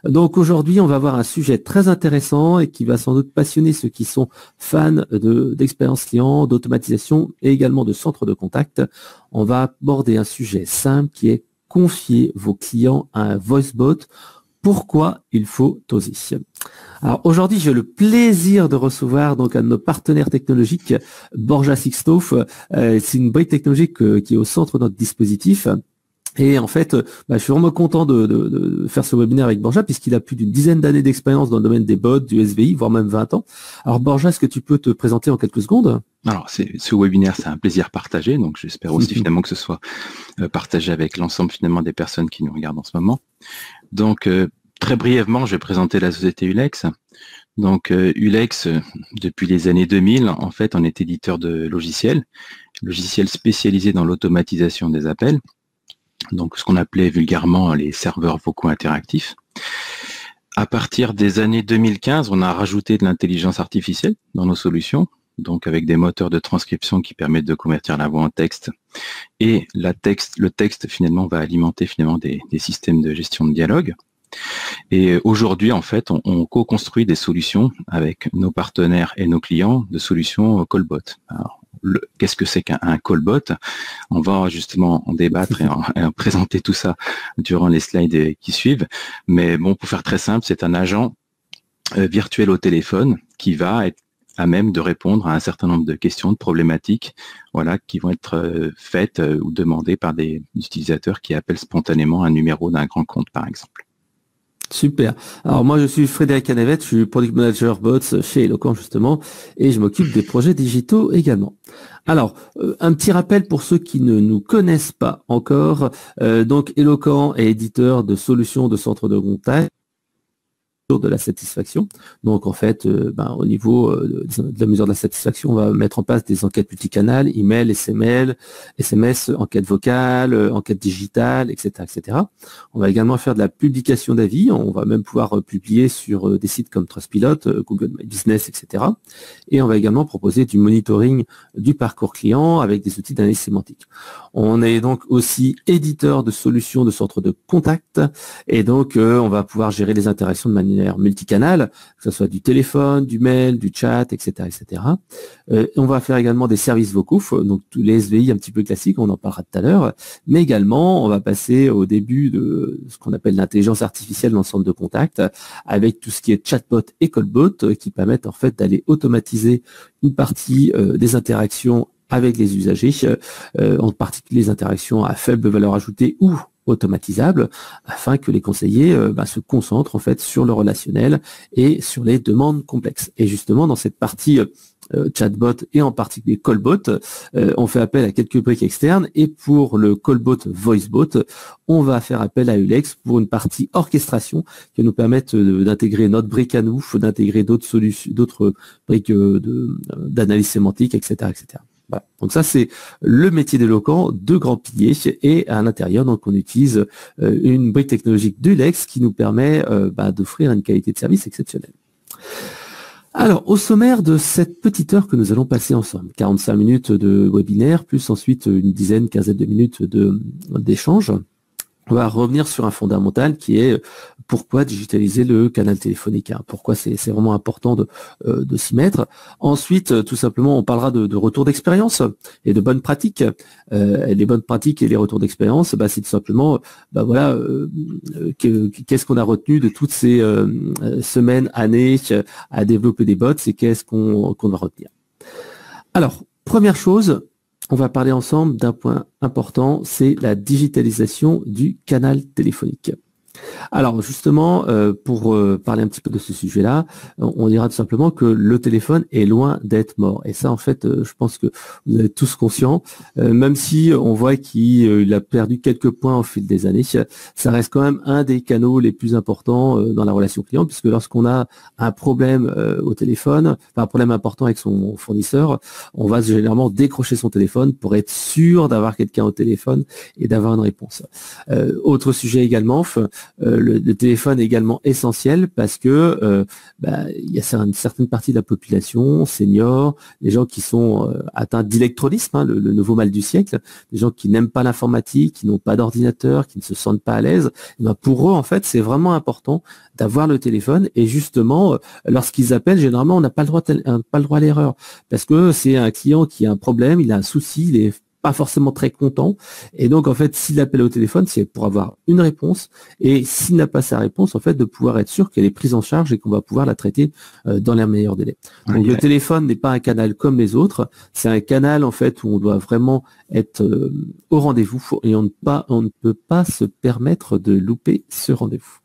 Donc aujourd'hui, on va voir un sujet très intéressant et qui va sans doute passionner ceux qui sont fans d'expérience client, d'automatisation et également de centre de contact. On va aborder un sujet simple qui est confier vos clients à un voice bot. Pourquoi il faut oser? Alors aujourd'hui, j'ai le plaisir de recevoir donc un de nos partenaires technologiques, Borja Sixto. C'est une brique technologique qui est au centre de notre dispositif. Et en fait, je suis vraiment content de faire ce webinaire avec Borja puisqu'il a plus d'une dizaine d'années d'expérience dans le domaine des bots, du SVI, voire même 20 ans. Alors Borja, est-ce que tu peux te présenter en quelques secondes? Alors, ce webinaire, c'est un plaisir partagé, donc j'espère aussi finalement que ce soit partagé avec l'ensemble finalement des personnes qui nous regardent en ce moment. Donc, très brièvement, je vais présenter la société Ulex. Donc, Ulex, depuis les années 2000, en fait, on est éditeur de logiciels spécialisés dans l'automatisation des appels. Donc, ce qu'on appelait vulgairement les serveurs vocaux interactifs. À partir des années 2015, on a rajouté de l'intelligence artificielle dans nos solutions, donc avec des moteurs de transcription qui permettent de convertir la voix en texte. Et le texte, finalement, va alimenter finalement des systèmes de gestion de dialogue. Et aujourd'hui, en fait, on co-construit des solutions avec nos partenaires et nos clients de solutions callbot. Alors, qu'est-ce que c'est qu'un callbot? On va justement en débattre et en présenter tout ça durant les slides qui suivent. Mais bon, pour faire très simple, c'est un agent virtuel au téléphone qui va être à même de répondre à un certain nombre de questions, de problématiques, voilà, qui vont être faites ou demandées par des utilisateurs qui appellent spontanément un numéro d'un grand compte, par exemple. Super. Alors moi je suis Frédéric Canevet, je suis Product Manager Bots chez Eloquent justement et je m'occupe des projets digitaux également. Alors un petit rappel pour ceux qui ne nous connaissent pas encore, donc Eloquent est éditeur de solutions de centre de contact de la satisfaction. Donc en fait, au niveau de la mesure de la satisfaction, on va mettre en place des enquêtes multicanales, email, SMS, enquête vocale, enquête digitale, etc., etc. On va également faire de la publication d'avis. On va même pouvoir publier sur des sites comme Trustpilot, Google My Business, etc. Et on va également proposer du monitoring du parcours client avec des outils d'analyse sémantique. On est donc aussi éditeur de solutions de centre de contact et donc on va pouvoir gérer les interactions de manière multicanal, que ce soit du téléphone, du mail, du chat, etc., etc. On va faire également des services vocaux, donc tous les SVI un petit peu classiques, on en parlera tout à l'heure, mais également on va passer au début de ce qu'on appelle l'intelligence artificielle dans le centre de contact, avec tout ce qui est chatbot et callbot, qui permettent en fait d'aller automatiser une partie des interactions avec les usagers, en particulier les interactions à faible valeur ajoutée ou automatisable afin que les conseillers se concentrent en fait sur le relationnel et sur les demandes complexes. Et justement dans cette partie chatbot et en particulier callbot, on fait appel à quelques briques externes et pour le callbot voicebot, on va faire appel à Ulex pour une partie orchestration qui va nous permettre d'intégrer notre brique à nous, d'intégrer d'autres solutions, d'autres briques d'analyse sémantique, etc., etc. Voilà. Donc ça c'est le métier d'Eloquent, deux grands piliers et à l'intérieur donc on utilise une brique technologique d'Ulex qui nous permet d'offrir une qualité de service exceptionnelle. Alors au sommaire de cette petite heure que nous allons passer ensemble, 45 minutes de webinaire plus ensuite une quinzaine de minutes d'échange. On va revenir sur un fondamental qui est pourquoi digitaliser le canal téléphonique, pourquoi c'est vraiment important de s'y mettre. Ensuite, tout simplement, on parlera de retour d'expérience et de bonnes pratiques. Les bonnes pratiques et les retours d'expérience, c'est tout simplement, qu'est-ce qu'on a retenu de toutes ces semaines, années à développer des bots et qu'est-ce qu'on va retenir. Alors, première chose, on va parler ensemble d'un point important, c'est la digitalisation du canal téléphonique. Alors justement, pour parler un petit peu de ce sujet-là, on dira tout simplement que le téléphone est loin d'être mort. Et ça, en fait, je pense que vous êtes tous conscients, même si on voit qu'il a perdu quelques points au fil des années, ça reste quand même un des canaux les plus importants dans la relation client, puisque lorsqu'on a un problème au téléphone, un problème important avec son fournisseur, on va généralement décrocher son téléphone pour être sûr d'avoir quelqu'un au téléphone et d'avoir une réponse. Autre sujet également, le téléphone est également essentiel parce que il y a une certaine partie de la population, seniors, les gens qui sont atteints d'électronisme, hein, le nouveau mal du siècle, des gens qui n'aiment pas l'informatique, qui n'ont pas d'ordinateur, qui ne se sentent pas à l'aise. Pour eux, en fait, c'est vraiment important d'avoir le téléphone et justement, lorsqu'ils appellent, généralement, on n'a pas le droit à l'erreur parce que c'est un client qui a un problème, il a un souci, il est pas forcément très content. Et donc, en fait, s'il appelle au téléphone, c'est pour avoir une réponse. Et s'il n'a pas sa réponse, en fait, de pouvoir être sûr qu'elle est prise en charge et qu'on va pouvoir la traiter dans les meilleurs délais. Donc, le téléphone n'est pas un canal comme les autres. C'est un canal, en fait, où on doit vraiment être au rendez-vous et on ne peut pas se permettre de louper ce rendez-vous.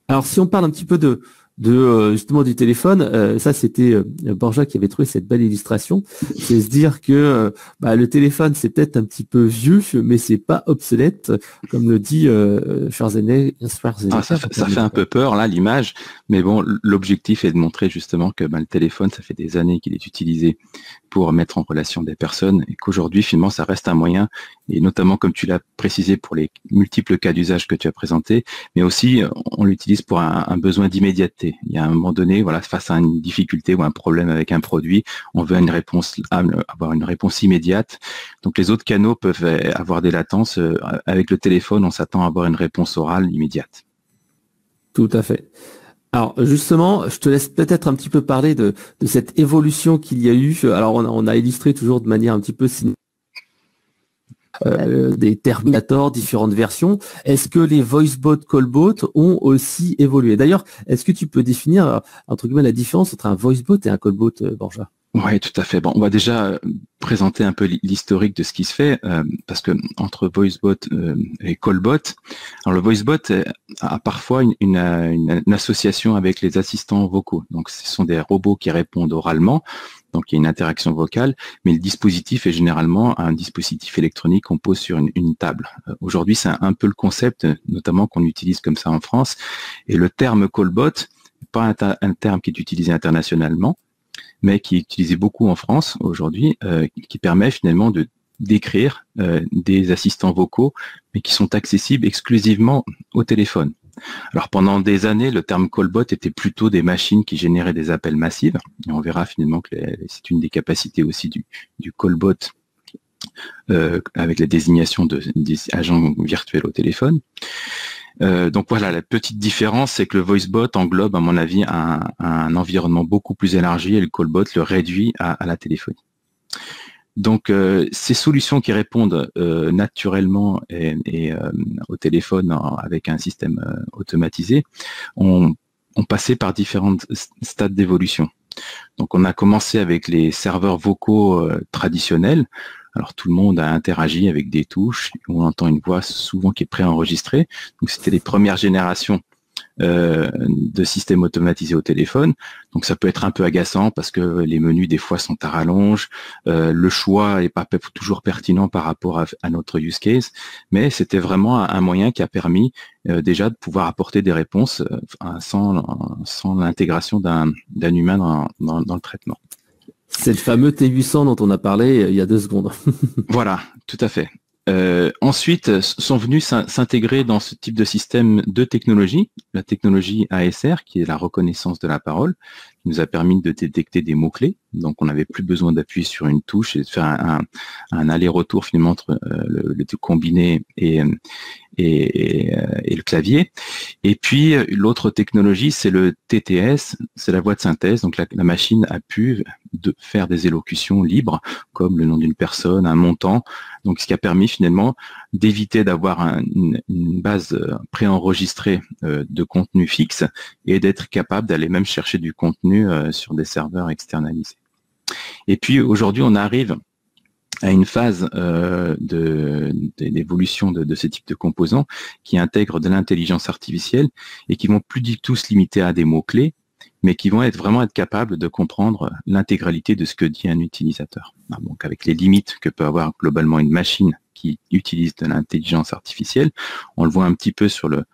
Alors, si on parle un petit peu de justement du téléphone, ça c'était Borja qui avait trouvé cette belle illustration, c'est se dire que le téléphone c'est peut-être un petit peu vieux, mais c'est pas obsolète, comme le dit Schwarzenegger. Ça fait un peu peur là l'image, mais bon, l'objectif est de montrer justement que le téléphone, ça fait des années qu'il est utilisé pour mettre en relation des personnes et qu'aujourd'hui finalement ça reste un moyen, et notamment comme tu l'as précisé pour les multiples cas d'usage que tu as présenté, mais aussi on l'utilise pour un besoin d'immédiateté. Il y a un moment donné, voilà, face à une difficulté ou un problème avec un produit, on veut avoir une réponse immédiate. Donc les autres canaux peuvent avoir des latences. Avec le téléphone, on s'attend à avoir une réponse orale immédiate. Tout à fait. Alors justement, je te laisse peut-être un petit peu parler de cette évolution qu'il y a eu. Alors on a illustré toujours de manière un petit peu des Terminator, différentes versions. Est-ce que les VoiceBot, Callbot ont aussi évolué? D'ailleurs, est-ce que tu peux définir entre guillemets la différence entre un VoiceBot et un Callbot, Borja? Oui, tout à fait. Bon, on va déjà présenter un peu l'historique de ce qui se fait, parce que entre VoiceBot et Callbot, alors le VoiceBot a parfois une association avec les assistants vocaux. Donc, ce sont des robots qui répondent oralement. Donc, il y a une interaction vocale, mais le dispositif est généralement un dispositif électronique qu'on pose sur une table. Aujourd'hui, c'est un peu le concept, notamment qu'on utilise comme ça en France. Et le terme Callbot n'est pas un terme qui est utilisé internationalement, mais qui est utilisé beaucoup en France aujourd'hui, qui permet finalement de décrire des assistants vocaux, mais qui sont accessibles exclusivement au téléphone. Alors pendant des années, le terme Callbot était plutôt des machines qui généraient des appels massifs, et on verra finalement que c'est une des capacités aussi du Callbot avec la désignation des agents virtuels au téléphone. Donc voilà, la petite différence, c'est que le VoiceBot englobe, à mon avis, un environnement beaucoup plus élargi et le Callbot le réduit à la téléphonie. Donc ces solutions qui répondent naturellement et au téléphone avec un système automatisé ont passé par différents stades d'évolution. Donc on a commencé avec les serveurs vocaux traditionnels. Alors tout le monde a interagi avec des touches, on entend une voix souvent qui est préenregistrée. Donc c'était les premières générations de systèmes automatisés au téléphone. Donc ça peut être un peu agaçant parce que les menus des fois sont à rallonge, le choix n'est pas toujours pertinent par rapport à notre use case, mais c'était vraiment un moyen qui a permis déjà de pouvoir apporter des réponses sans l'intégration d'un humain dans le traitement. C'est le fameux T800 dont on a parlé il y a 2 secondes. Voilà, tout à fait. Ensuite, sont venus s'intégrer dans ce type de système de technologie, la technologie ASR, qui est la reconnaissance de la parole, qui nous a permis de détecter des mots-clés. Donc, on n'avait plus besoin d'appuyer sur une touche et de faire un aller-retour finalement entre le combiné et le clavier. Et puis, l'autre technologie, c'est le TTS, c'est la voix de synthèse. Donc, la machine a pu faire des élocutions libres, comme le nom d'une personne, un montant. Donc, ce qui a permis finalement d'éviter d'avoir une base préenregistrée de contenu fixe et d'être capable d'aller même chercher du contenu sur des serveurs externalisés. Et puis, aujourd'hui, on arrive à une phase d'évolution de ce type de composants qui intègrent de l'intelligence artificielle et qui vont plus du tout se limiter à des mots-clés, mais qui vont vraiment être capables de comprendre l'intégralité de ce que dit un utilisateur. Donc avec les limites que peut avoir globalement une machine qui utilise de l'intelligence artificielle, on le voit un petit peu sur le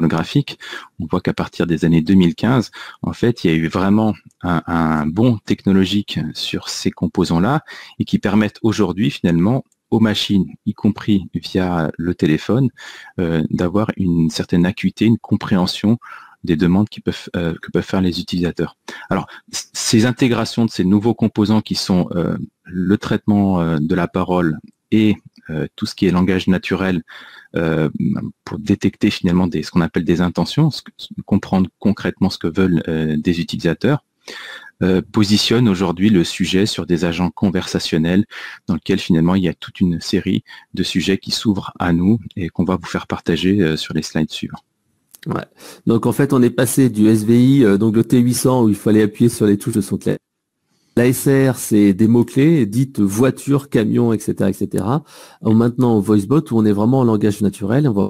graphique, on voit qu'à partir des années 2015, en fait, il y a eu vraiment un bond technologique sur ces composants-là et qui permettent aujourd'hui finalement aux machines, y compris via le téléphone, d'avoir une certaine acuité, une compréhension des demandes que peuvent faire les utilisateurs. Alors, ces intégrations de ces nouveaux composants qui sont le traitement de la parole et tout ce qui est langage naturel pour détecter finalement ce qu'on appelle des intentions, comprendre concrètement ce que veulent des utilisateurs, positionne aujourd'hui le sujet sur des agents conversationnels dans lequel finalement il y a toute une série de sujets qui s'ouvrent à nous et qu'on va vous faire partager sur les slides suivants. Ouais. Donc en fait on est passé du SVI, donc le T800 où il fallait appuyer sur les touches de son clavier. L'ASR, c'est des mots-clés, dites voiture, camion, etc., etc. Maintenant au VoiceBot où on est vraiment en langage naturel, on va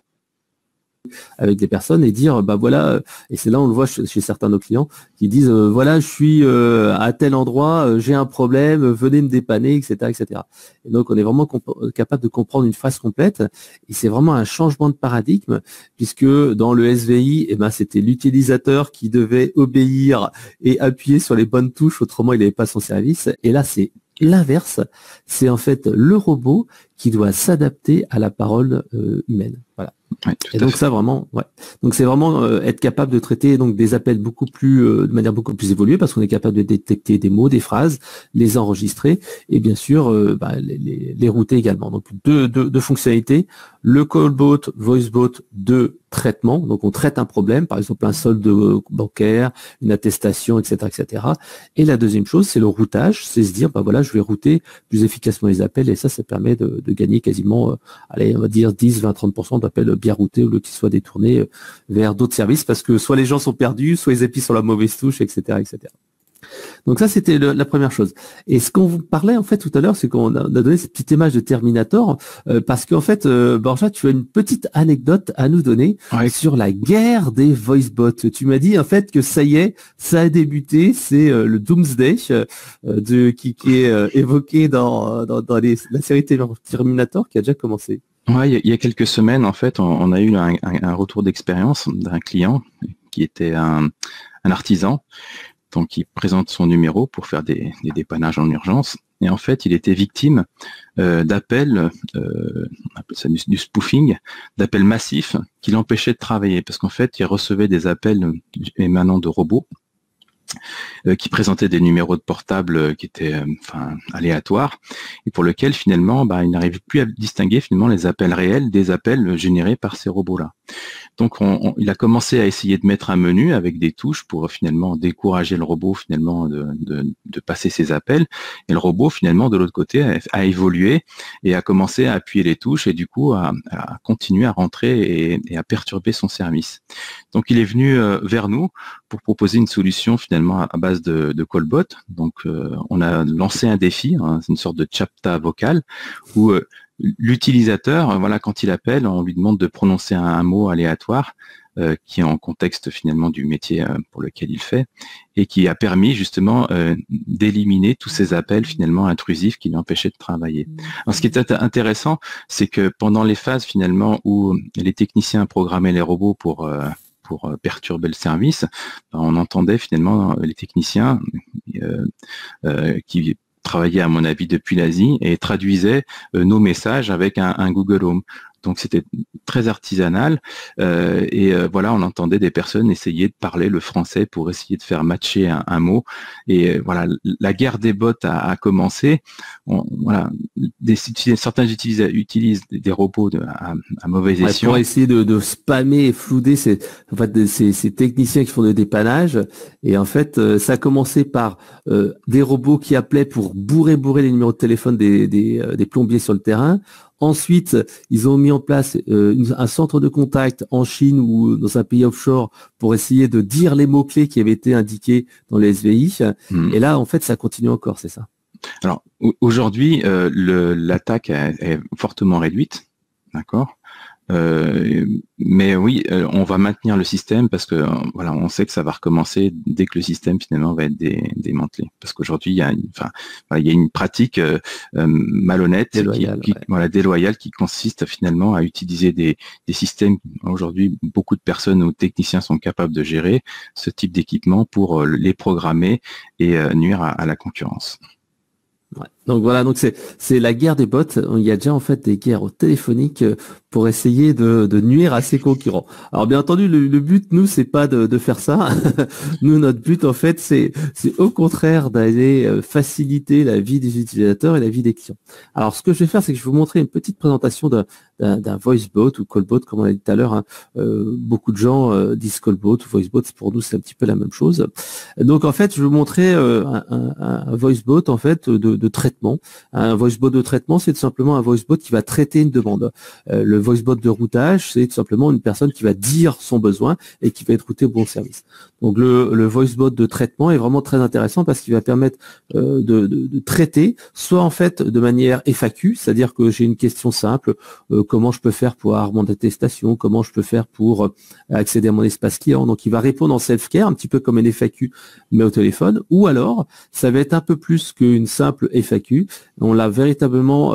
avec des personnes et dire bah voilà, et c'est là on le voit chez certains de nos clients qui disent voilà, je suis à tel endroit, j'ai un problème, venez me dépanner, etc., etc. Et donc on est vraiment capable de comprendre une phrase complète et c'est vraiment un changement de paradigme puisque dans le SVI c'était l'utilisateur qui devait obéir et appuyer sur les bonnes touches, autrement il n'avait pas son service, et là c'est l'inverse, c'est en fait le robot qui doit s'adapter à la parole humaine. Voilà. Ouais, et donc ça vraiment, ouais. Donc c'est vraiment être capable de traiter donc des appels beaucoup plus de manière beaucoup plus évoluée parce qu'on est capable de détecter des mots, des phrases, les enregistrer et bien sûr les router également. Donc deux fonctionnalités, le callbot, voicebot, de traitement. Donc on traite un problème, par exemple un solde bancaire, une attestation, etc., etc. Et la deuxième chose, c'est le routage, c'est se dire bah voilà, je vais router plus efficacement les appels et ça permet de gagner quasiment, allez, on va dire 10, 20, 30% d'appels bien routés au lieu qu'ils soient détournés vers d'autres services parce que soit les gens sont perdus, soit ils appuient sur la mauvaise touche, etc., etc. Donc ça, c'était la première chose. Et ce qu'on vous parlait en fait tout à l'heure, c'est qu'on a donné cette petite image de Terminator parce qu'en fait, Borja, tu as une petite anecdote à nous donner sur la guerre des voicebots. Tu m'as dit en fait que ça y est, ça a débuté, c'est le Doomsday qui est évoqué dans la série Terminator qui a déjà commencé. Ouais, il y a quelques semaines, en fait, on a eu un retour d'expérience d'un client qui était un artisan. Donc, il présente son numéro pour faire des dépannages en urgence. Et en fait, il était victime d'appels, on appelle ça du spoofing, d'appels massifs qui l'empêchaient de travailler. Parce qu'en fait, il recevait des appels émanant de robots qui présentaient des numéros de portable qui étaient aléatoires et pour lesquels finalement il n'arrivait plus à distinguer finalement les appels réels des appels générés par ces robots-là. Donc il a commencé à essayer de mettre un menu avec des touches pour finalement décourager le robot finalement de passer ses appels, et le robot finalement de l'autre côté a évolué et a commencé à appuyer les touches et du coup à continuer à rentrer et à perturber son service. Donc il est venu vers nous pour proposer une solution finalement à base de callbot. Donc on a lancé un défi, c'est une sorte de chapta vocal où l'utilisateur, voilà, quand il appelle, on lui demande de prononcer un mot aléatoire qui est en contexte finalement du métier pour lequel il fait et qui a permis justement d'éliminer tous ces appels finalement intrusifs qui l'empêchaient de travailler. Alors ce qui est intéressant, c'est que pendant les phases finalement où les techniciens programmaient les robots pour perturber le service, on entendait finalement les techniciens qui travaillaient à mon avis depuis l'Asie et traduisaient nos messages avec un Google Home. Donc c'était très artisanal et voilà, on entendait des personnes essayer de parler le français pour essayer de faire matcher un mot. Et voilà, la guerre des bots a commencé. Voilà, certains utilisent des robots à mauvais escient. Pour essayer de spammer et flouder ces techniciens qui font des dépannages. Et en fait, ça a commencé par des robots qui appelaient pour bourrer les numéros de téléphone des plombiers sur le terrain. Ensuite, ils ont mis en place un centre de contact en Chine ou dans un pays offshore pour essayer de dire les mots-clés qui avaient été indiqués dans les SVI. Et là, en fait, ça continue encore, c'est ça? Alors, aujourd'hui, l'attaque est fortement réduite, d'accord. Mais oui, on va maintenir le système parce que voilà, on sait que ça va recommencer dès que le système finalement va être démantelé. Parce qu'aujourd'hui, il y a une pratique malhonnête, déloyale, qui consiste finalement à utiliser des systèmes. Aujourd'hui, beaucoup de personnes ou techniciens sont capables de gérer ce type d'équipement pour les programmer et nuire à la concurrence. Ouais. Donc voilà, donc c'est la guerre des bots. Il y a déjà en fait des guerres téléphoniques pour essayer de nuire à ses concurrents. Alors bien entendu, le but, nous, c'est pas de faire ça. Nous, notre but en fait, c'est au contraire d'aller faciliter la vie des utilisateurs et la vie des clients. Alors ce que je vais faire, c'est que je vais vous montrer une petite présentation d'un voice bot ou call bot, comme on a dit tout à l'heure. Hein. Beaucoup de gens disent call bot ou voice bot. Pour nous, c'est un petit peu la même chose. Donc en fait, je vais vous montrer un voice bot en fait de traitement. Un voice bot de traitement, c'est tout simplement un voice bot qui va traiter une demande. Le voice bot de routage, c'est tout simplement une personne qui va dire son besoin et qui va être routé au bon service. Donc le voice bot de traitement est vraiment très intéressant parce qu'il va permettre de traiter, soit en fait de manière FAQ, c'est-à-dire que j'ai une question simple, comment je peux faire pour avoir mon attestation, comment je peux faire pour accéder à mon espace client. Donc il va répondre en self-care, un petit peu comme une FAQ mais au téléphone, ou alors ça va être un peu plus qu'une simple FAQ. On l'a véritablement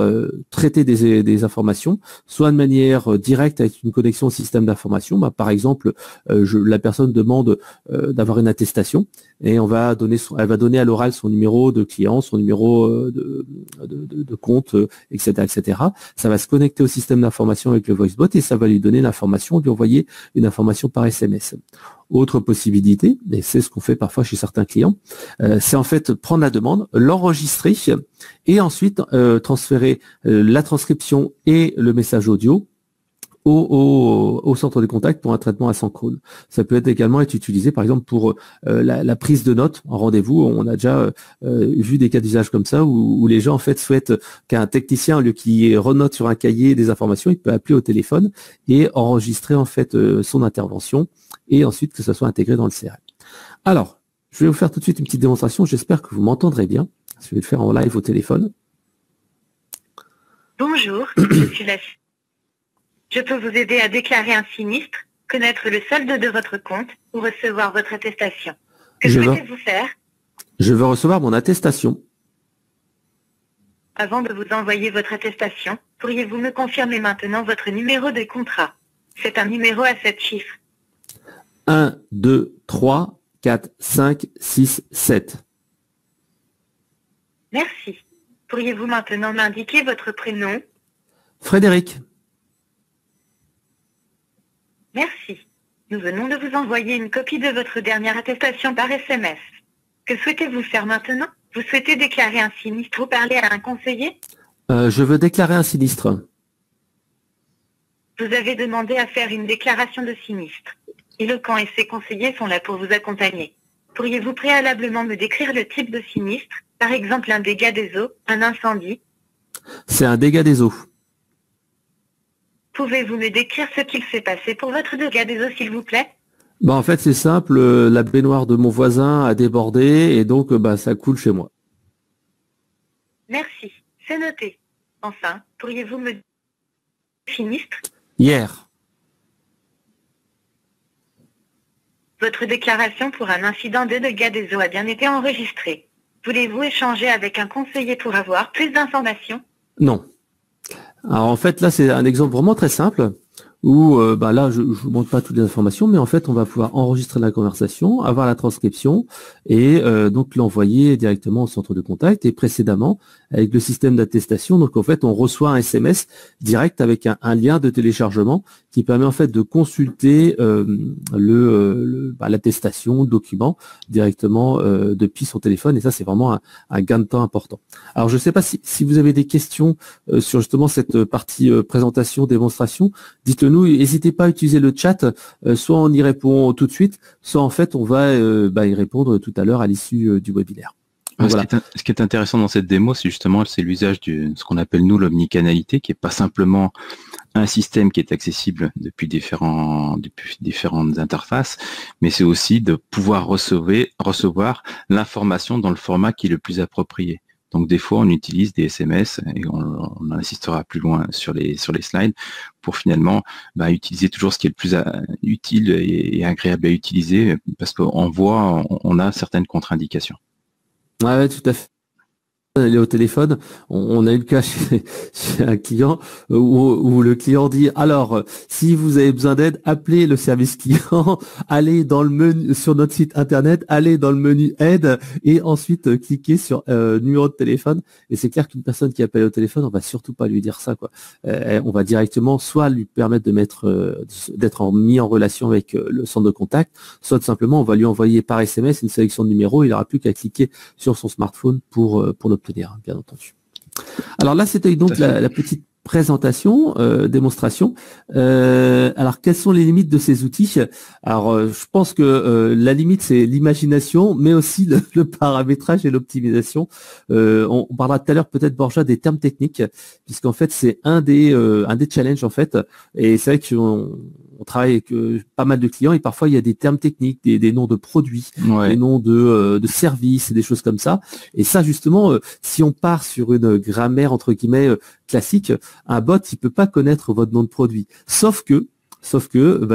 traité des informations, soit de manière directe avec une connexion au système d'information. Bah, par exemple, la personne demande d'avoir une attestation et elle va donner à l'oral son numéro de client, son numéro de compte, etc., etc. Ça va se connecter au système d'information avec le voicebot et ça va lui donner l'information, lui envoyer une information par SMS. Autre possibilité, et c'est ce qu'on fait parfois chez certains clients, c'est en fait prendre la demande, l'enregistrer et ensuite transférer la transcription et le message audio au centre de contact pour un traitement asynchrone. Ça peut également être utilisé par exemple pour la prise de notes en rendez-vous. On a déjà vu des cas d'usage comme ça où les gens en fait souhaitent qu'un technicien, au lieu qu'il renote sur un cahier des informations, il peut appeler au téléphone et enregistrer en fait son intervention et ensuite que ça soit intégré dans le CRM. Alors, je vais vous faire tout de suite une petite démonstration. J'espère que vous m'entendrez bien. Je vais le faire en live au téléphone. Bonjour, je suis la... Je peux vous aider à déclarer un sinistre, connaître le solde de votre compte ou recevoir votre attestation. Que souhaitez-vous faire? Je veux recevoir mon attestation. Avant de vous envoyer votre attestation, pourriez-vous me confirmer maintenant votre numéro de contrat? C'est un numéro à 7 chiffres. 1, 2, 3, 4, 5, 6, 7. Merci. Pourriez-vous maintenant m'indiquer votre prénom? Frédéric. Merci. Nous venons de vous envoyer une copie de votre dernière attestation par SMS. Que souhaitez-vous faire maintenant? Vous souhaitez déclarer un sinistre ou parler à un conseiller? Je veux déclarer un sinistre. Vous avez demandé à faire une déclaration de sinistre. Eloquent et ses conseillers sont là pour vous accompagner. Pourriez-vous préalablement me décrire le type de sinistre? Par exemple, un dégât des eaux, un incendie? C'est un dégât des eaux. Pouvez-vous me décrire ce qu'il s'est passé pour votre dégât des eaux, s'il vous plaît? En fait, c'est simple. La baignoire de mon voisin a débordé et donc ça coule chez moi. Merci. C'est noté. Enfin, pourriez-vous me... Sinistre? Hier. Votre déclaration pour un incident de dégâts des eaux a bien été enregistrée. Voulez-vous échanger avec un conseiller pour avoir plus d'informations? Non. Alors en fait, là, c'est un exemple vraiment très simple où là, je ne vous montre pas toutes les informations, mais en fait, on va pouvoir enregistrer la conversation, avoir la transcription et donc l'envoyer directement au centre de contact. Et précédemment, avec le système d'attestation, donc en fait, on reçoit un SMS direct avec un lien de téléchargement qui permet en fait de consulter l'attestation, le document directement depuis son téléphone. Et ça, c'est vraiment un gain de temps important. Alors, je ne sais pas si vous avez des questions sur justement cette partie présentation, démonstration. Dites-le nous, n'hésitez pas à utiliser le chat, soit on y répond tout de suite, soit en fait on va y répondre tout à l'heure à l'issue du webinaire. Voilà. Ce qui est intéressant dans cette démo, c'est justement l'usage de ce qu'on appelle nous l'omnicanalité, qui est pas simplement un système qui est accessible depuis différentes interfaces, mais c'est aussi de pouvoir recevoir l'information dans le format qui est le plus approprié. Donc des fois, on utilise des SMS et on insistera plus loin sur les slides pour finalement utiliser toujours ce qui est le plus utile et agréable à utiliser parce qu'on voit, on a certaines contre-indications. Ouais, tout à fait. elle est au téléphone. On a eu le cas chez un client où le client dit alors si vous avez besoin d'aide, appelez le service client, allez dans le menu sur notre site internet, allez dans le menu aide et ensuite cliquez sur numéro de téléphone. Et c'est clair qu'une personne qui appelle au téléphone, on va surtout pas lui dire ça, quoi. On va directement soit lui permettre d'être mis en relation avec le centre de contact, soit tout simplement on va lui envoyer par SMS une sélection de numéros. Il n'aura plus qu'à cliquer sur son smartphone pour l'obtenir, bien entendu. Alors là, c'était donc la petite présentation, démonstration. Alors, quelles sont les limites de ces outils? Alors, je pense que la limite, c'est l'imagination, mais aussi le paramétrage et l'optimisation. On parlera tout à l'heure, peut-être, Borja, des termes techniques, puisqu'en fait, c'est un des challenges, en fait. Et c'est vrai qu'on travaille avec pas mal de clients et parfois, il y a des termes techniques, des noms de produits, des noms de services et des choses comme ça. Et ça, justement, si on part sur une grammaire, entre guillemets, classique, un bot, il peut pas connaître votre nom de produit. Sauf que,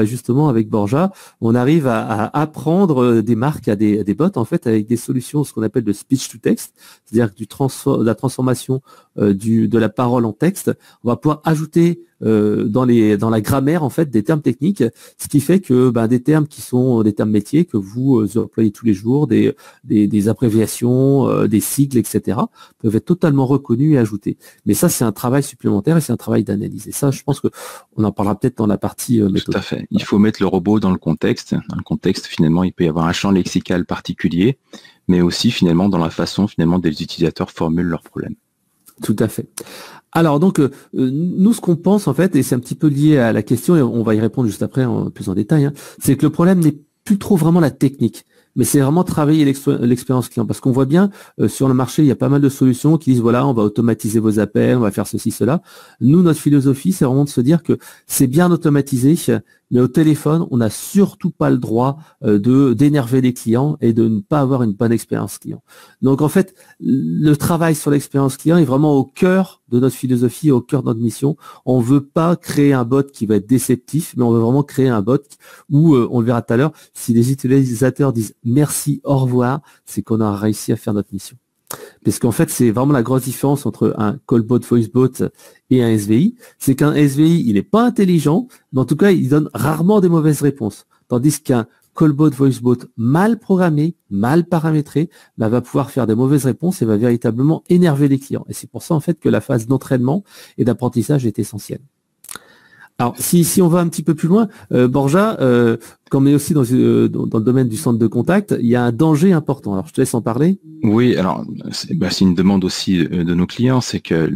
justement, avec Borja, on arrive à apprendre des marques à des bots, en fait, avec des solutions, ce qu'on appelle de speech to text, c'est-à-dire de la transformation de la parole en texte. On va pouvoir ajouter dans la grammaire, en fait, des termes techniques, ce qui fait que des termes qui sont des termes métiers que vous employez tous les jours, des abréviations, des sigles, etc., peuvent être totalement reconnus et ajoutés. Mais ça, c'est un travail supplémentaire et c'est un travail d'analyse. Et ça, je pense que on en parlera peut-être dans la partie méthode. Tout à fait. Il faut mettre le robot dans le contexte. Dans le contexte, finalement, il peut y avoir un champ lexical particulier, mais aussi, finalement, dans la façon, finalement, des utilisateurs formulent leurs problèmes. Tout à fait. Alors donc, nous, ce qu'on pense en fait, et c'est un petit peu lié à la question, et on va y répondre juste après plus en détail, c'est que le problème n'est plus trop vraiment la technique, mais c'est vraiment travailler l'expérience client. Parce qu'on voit bien, sur le marché, il y a pas mal de solutions qui disent, voilà, on va automatiser vos appels, on va faire ceci, cela. Nous, notre philosophie, c'est vraiment de se dire que c'est bien automatisé, mais au téléphone, on n'a surtout pas le droit d'énerver les clients et de ne pas avoir une bonne expérience client. Donc en fait, le travail sur l'expérience client est vraiment au cœur de notre philosophie, au cœur de notre mission. On veut pas créer un bot qui va être déceptif, mais on veut vraiment créer un bot où, on le verra tout à l'heure, si les utilisateurs disent merci, au revoir, c'est qu'on a réussi à faire notre mission. Parce qu'en fait, c'est vraiment la grosse différence entre un callbot, voicebot et un SVI. C'est qu'un SVI, il n'est pas intelligent, mais en tout cas, il donne rarement des mauvaises réponses. Tandis qu'un callbot, voicebot mal programmé, mal paramétré, va pouvoir faire des mauvaises réponses et va véritablement énerver les clients. Et c'est pour ça, en fait, que la phase d'entraînement et d'apprentissage est essentielle. Alors, si on va un petit peu plus loin, Borja, comme on est aussi dans le domaine du centre de contact, il y a un danger important. Alors, je te laisse en parler. Oui, alors, c'est une demande aussi de nos clients, c'est que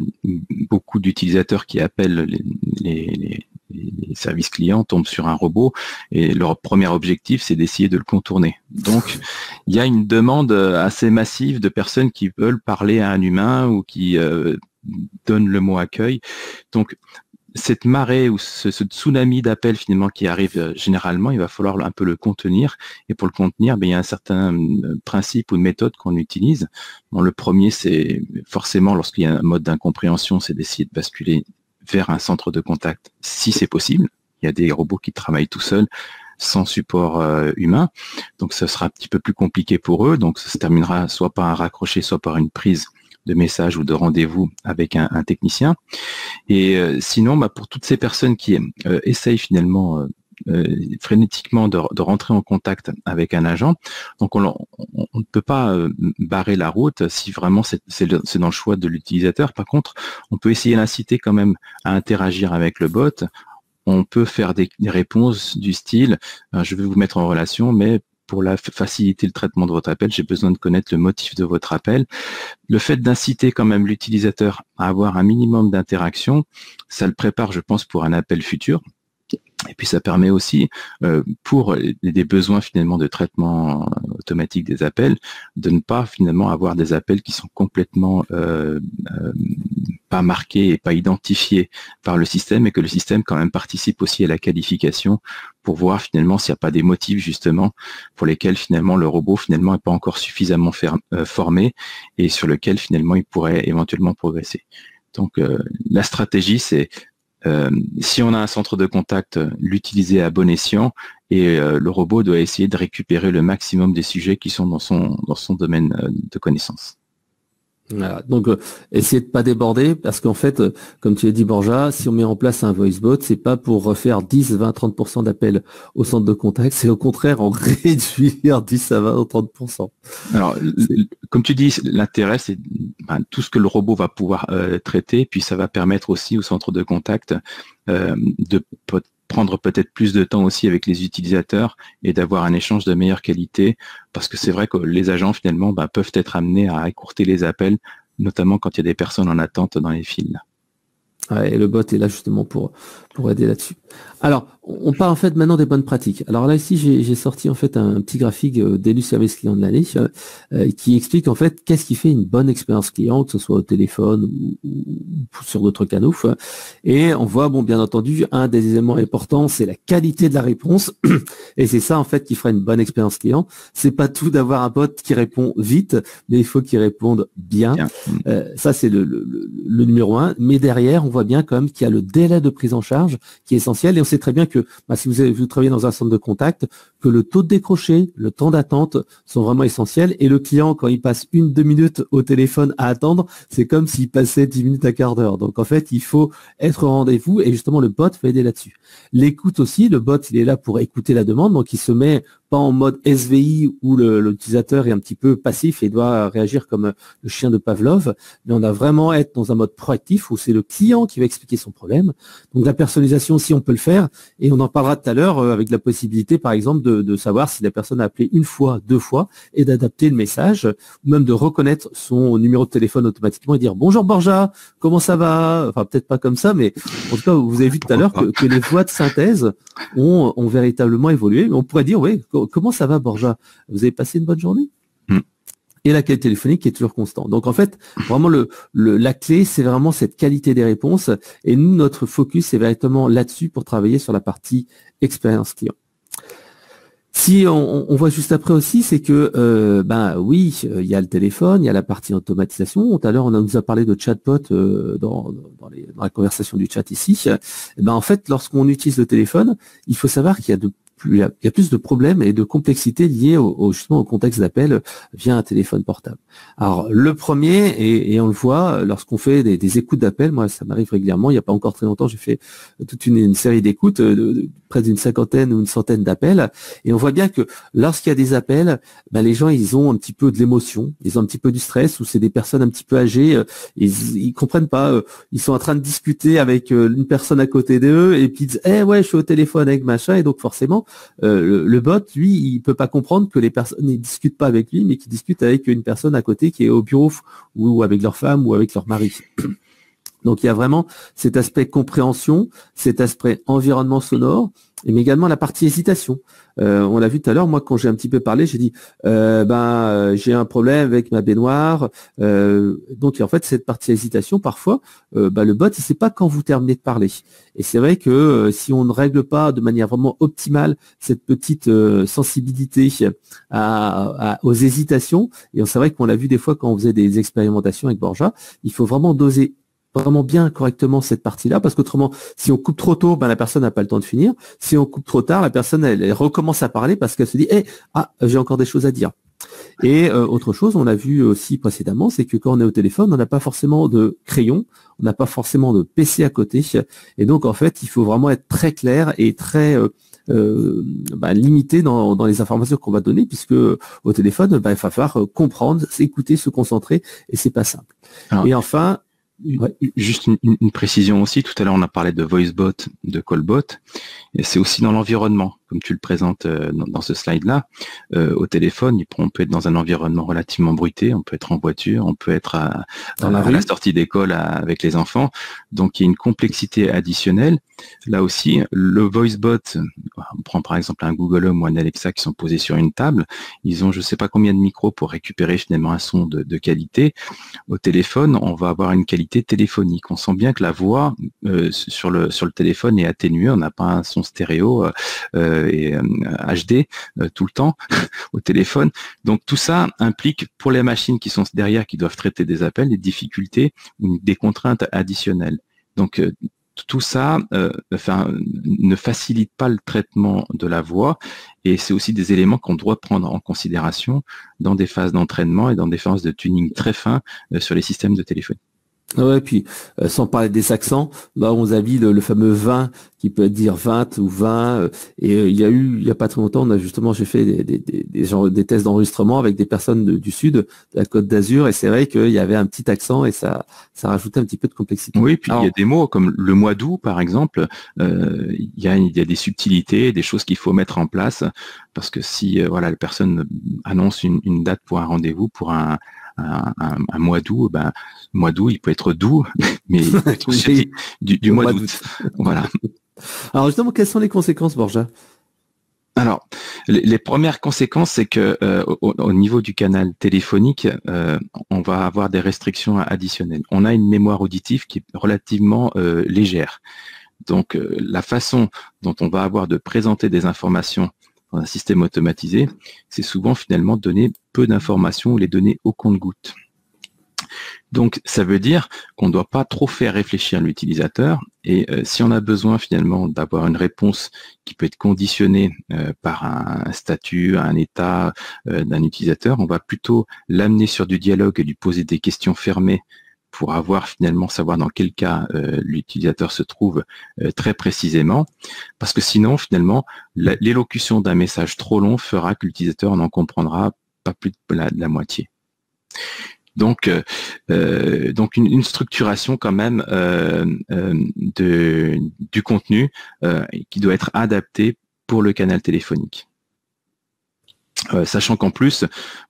beaucoup d'utilisateurs qui appellent les services clients tombent sur un robot et leur premier objectif, c'est d'essayer de le contourner. Donc, il y a une demande assez massive de personnes qui veulent parler à un humain ou qui donnent le mot accueil. Donc, cette marée ou ce tsunami d'appels finalement qui arrive généralement, il va falloir un peu le contenir. Et pour le contenir, il y a un certain principe ou une méthode qu'on utilise. Bon, le premier, c'est forcément lorsqu'il y a un mode d'incompréhension, c'est d'essayer de basculer vers un centre de contact si c'est possible. Il y a des robots qui travaillent tout seuls sans support humain. Donc ça sera un petit peu plus compliqué pour eux. Donc ça se terminera soit par un raccroché, soit par une prise de message ou de rendez-vous avec un technicien. Et sinon, pour toutes ces personnes qui essayent finalement frénétiquement de rentrer en contact avec un agent, donc on ne peut pas barrer la route si vraiment c'est dans le choix de l'utilisateur. Par contre, on peut essayer d'inciter quand même à interagir avec le bot. On peut faire des réponses du style je vais vous mettre en relation, mais pour faciliter le traitement de votre appel, j'ai besoin de connaître le motif de votre appel. Le fait d'inciter quand même l'utilisateur à avoir un minimum d'interaction, ça le prépare, je pense, pour un appel futur. Et puis ça permet aussi, pour des besoins finalement de traitement automatique des appels, de ne pas finalement avoir des appels qui sont complètement pas marqués et pas identifiés par le système, et que le système quand même participe aussi à la qualification pour voir finalement s'il n'y a pas des motifs justement pour lesquels finalement le robot finalement n'est pas encore suffisamment formé et sur lequel finalement il pourrait éventuellement progresser. Donc la stratégie, c'est si on a un centre de contact, l'utiliser à bon escient, et le robot doit essayer de récupérer le maximum des sujets qui sont dans son domaine de connaissance. Voilà. Donc, essayez de pas déborder parce qu'en fait, comme tu l'as dit, Borja, si on met en place un voice bot, c'est pas pour refaire 10, 20, 30% d'appels au centre de contact, c'est au contraire en réduire 10 à 20 ou 30%. Alors, comme tu dis, l'intérêt, c'est tout ce que le robot va pouvoir traiter, puis ça va permettre aussi au centre de contact de prendre peut-être plus de temps aussi avec les utilisateurs et d'avoir un échange de meilleure qualité, parce que c'est vrai que les agents finalement peuvent être amenés à écourter les appels, notamment quand il y a des personnes en attente dans les files. Ouais, et le bot est là justement pour aider là-dessus. Alors, on parle en fait maintenant des bonnes pratiques. Alors là, ici, j'ai sorti en fait un petit graphique d'élu service client de l'année qui explique en fait qu'est-ce qui fait une bonne expérience client, que ce soit au téléphone ou sur d'autres canaux. Et on voit, bon, bien entendu, un des éléments importants, c'est la qualité de la réponse. Et c'est ça en fait qui fera une bonne expérience client. C'est pas tout d'avoir un bot qui répond vite, mais il faut qu'il réponde bien. Ça, c'est le numéro 1. Mais derrière, on voit bien quand même qu'il y a le délai de prise en charge qui est essentiel. Et on sait très bien que si vous travaillez dans un centre de contact, que le taux de décroché, le temps d'attente sont vraiment essentiels. Et le client, quand il passe 1-2 minutes au téléphone à attendre, c'est comme s'il passait 10 minutes à quart d'heure. Donc en fait, il faut être au rendez-vous et justement le bot va aider là-dessus. L'écoute aussi, le bot, il est là pour écouter la demande, donc il se met pas en mode SVI où l'utilisateur est un petit peu passif et doit réagir comme le chien de Pavlov, mais on a vraiment être dans un mode proactif où c'est le client qui va expliquer son problème. Donc la personnalisation aussi, on peut le faire et on en parlera tout à l'heure avec la possibilité, par exemple, de savoir si la personne a appelé 1 fois, 2 fois et d'adapter le message ou même de reconnaître son numéro de téléphone automatiquement et dire bonjour Borja, comment ça va? Enfin peut-être pas comme ça, mais en tout cas vous avez vu tout à l'heure que les voix de synthèse ont véritablement évolué. Mais on pourrait dire oui. Comment ça va, Borja? Vous avez passé une bonne journée? Et la qualité téléphonique est toujours constante. Donc en fait, vraiment la clé, c'est vraiment cette qualité des réponses. Et nous, notre focus, c'est véritablement là-dessus pour travailler sur la partie expérience client. Si on voit juste après aussi, c'est que oui, il y a le téléphone, il y a la partie automatisation. Tout à l'heure, on nous a parlé de chatbot dans la conversation du chat ici. En fait, lorsqu'on utilise le téléphone, il faut savoir qu'il y a plus de problèmes et de complexité liées justement au contexte d'appel via un téléphone portable. Alors le premier, et on le voit lorsqu'on fait des écoutes d'appels, moi ça m'arrive régulièrement, il n'y a pas encore très longtemps, j'ai fait toute une série d'écoutes, près d'une 50aine ou une centaine d'appels, et on voit bien que lorsqu'il y a des appels, les gens ils ont un petit peu de l'émotion, ils ont un petit peu du stress, ou c'est des personnes un petit peu âgées, ils comprennent pas, ils sont en train de discuter avec une personne à côté d'eux, et puis ils disent ouais je suis au téléphone avec machin, et donc forcément le bot, lui, il peut pas comprendre que les personnes ne discutent pas avec lui, mais qu'ils discutent avec une personne à côté qui est au bureau ou avec leur femme ou avec leur mari. Donc il y a vraiment cet aspect compréhension, cet aspect environnement sonore, mais également la partie hésitation. On l'a vu tout à l'heure, moi quand j'ai un petit peu parlé, j'ai dit j'ai un problème avec ma baignoire. Donc en fait cette partie hésitation, parfois, le bot il sait pas quand vous terminez de parler. Et c'est vrai que si on ne règle pas de manière vraiment optimale cette petite sensibilité aux hésitations, et c'est vrai qu'on l'a vu des fois quand on faisait des expérimentations avec Borja, il faut vraiment doser vraiment bien correctement cette partie-là, parce qu'autrement, si on coupe trop tôt, la personne n'a pas le temps de finir. Si on coupe trop tard, la personne elle recommence à parler parce qu'elle se dit j'ai encore des choses à dire. Et autre chose, on l'a vu aussi précédemment, c'est que quand on est au téléphone, on n'a pas forcément de crayon, on n'a pas forcément de PC à côté, et donc en fait, il faut vraiment être très clair et très limité dans les informations qu'on va donner, puisque au téléphone, il va falloir comprendre, s'écouter, se concentrer, et c'est pas simple. Alors, et enfin, juste une précision aussi, tout à l'heure on a parlé de voicebot, de callbot, et c'est aussi dans l'environnement, comme tu le présentes dans ce slide-là. Au téléphone, on peut être dans un environnement relativement bruité, on peut être en voiture, on peut être à la sortie d'école avec les enfants, donc il y a une complexité additionnelle. Là aussi, le voicebot, on prend par exemple un Google Home ou un Alexa qui sont posés sur une table, ils ont je ne sais pas combien de micros pour récupérer finalement un son de qualité. Au téléphone, on va avoir une qualité téléphonique. On sent bien que la voix sur le téléphone est atténuée, on n'a pas un son stéréo et HD tout le temps au téléphone. Donc tout ça implique pour les machines qui sont derrière, qui doivent traiter des appels, des difficultés ou des contraintes additionnelles. Donc tout ça ne facilite pas le traitement de la voix, et c'est aussi des éléments qu'on doit prendre en considération dans des phases d'entraînement et dans des phases de tuning très fins sur les systèmes de téléphonie. Ouais, puis sans parler des accents, là on a vu le fameux 20 qui peut dire 20 ou 20, et il y a pas très longtemps, j'ai fait des tests d'enregistrement avec des personnes du sud, de la Côte d'Azur, et c'est vrai qu'il y avait un petit accent et ça rajoutait un petit peu de complexité. Oui, puis il y a des mots comme le mois d'août par exemple, il y a des subtilités, des choses qu'il faut mettre en place, parce que si la personne annonce une date pour un rendez-vous pour un mois d'août, mois d'août, il peut être doux, mais du mois d'août. Voilà. Alors justement, quelles sont les conséquences, Borja? Alors, les premières conséquences, c'est que au niveau du canal téléphonique, on va avoir des restrictions additionnelles. On a une mémoire auditive qui est relativement légère. Donc, la façon dont on va avoir de présenter des informations dans un système automatisé, c'est souvent finalement donner peu d'informations ou les donner au compte-gouttes. Donc, ça veut dire qu'on ne doit pas trop faire réfléchir l'utilisateur, et si on a besoin finalement d'avoir une réponse qui peut être conditionnée par un statut, un état d'un utilisateur, on va plutôt l'amener sur du dialogue et lui poser des questions fermées pour savoir dans quel cas l'utilisateur se trouve très précisément, parce que sinon, finalement, l'élocution d'un message trop long fera que l'utilisateur n'en comprendra pas plus de la moitié. Donc une structuration quand même du contenu qui doit être adapté pour le canal téléphonique. Sachant qu'en plus,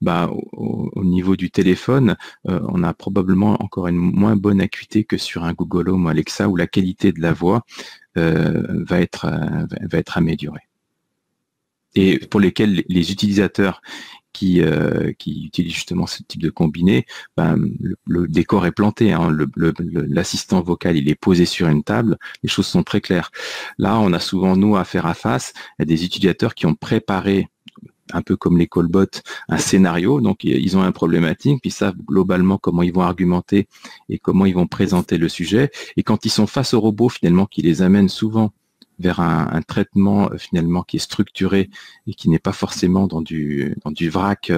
au niveau du téléphone, on a probablement encore une moins bonne acuité que sur un Google Home ou Alexa, où la qualité de la voix va être améliorée. Et pour lesquels les utilisateurs qui utilisent justement ce type de combiné, le décor est planté, hein, l'assistant vocal il est posé sur une table, les choses sont très claires. Là, on a souvent nous à faire face à des utilisateurs qui ont préparé, un peu comme les callbots, un scénario, donc ils ont un problématique, puis ils savent globalement comment ils vont argumenter et comment ils vont présenter le sujet, et quand ils sont face au robot finalement qui les amène souvent vers un traitement finalement qui est structuré et qui n'est pas forcément dans du vrac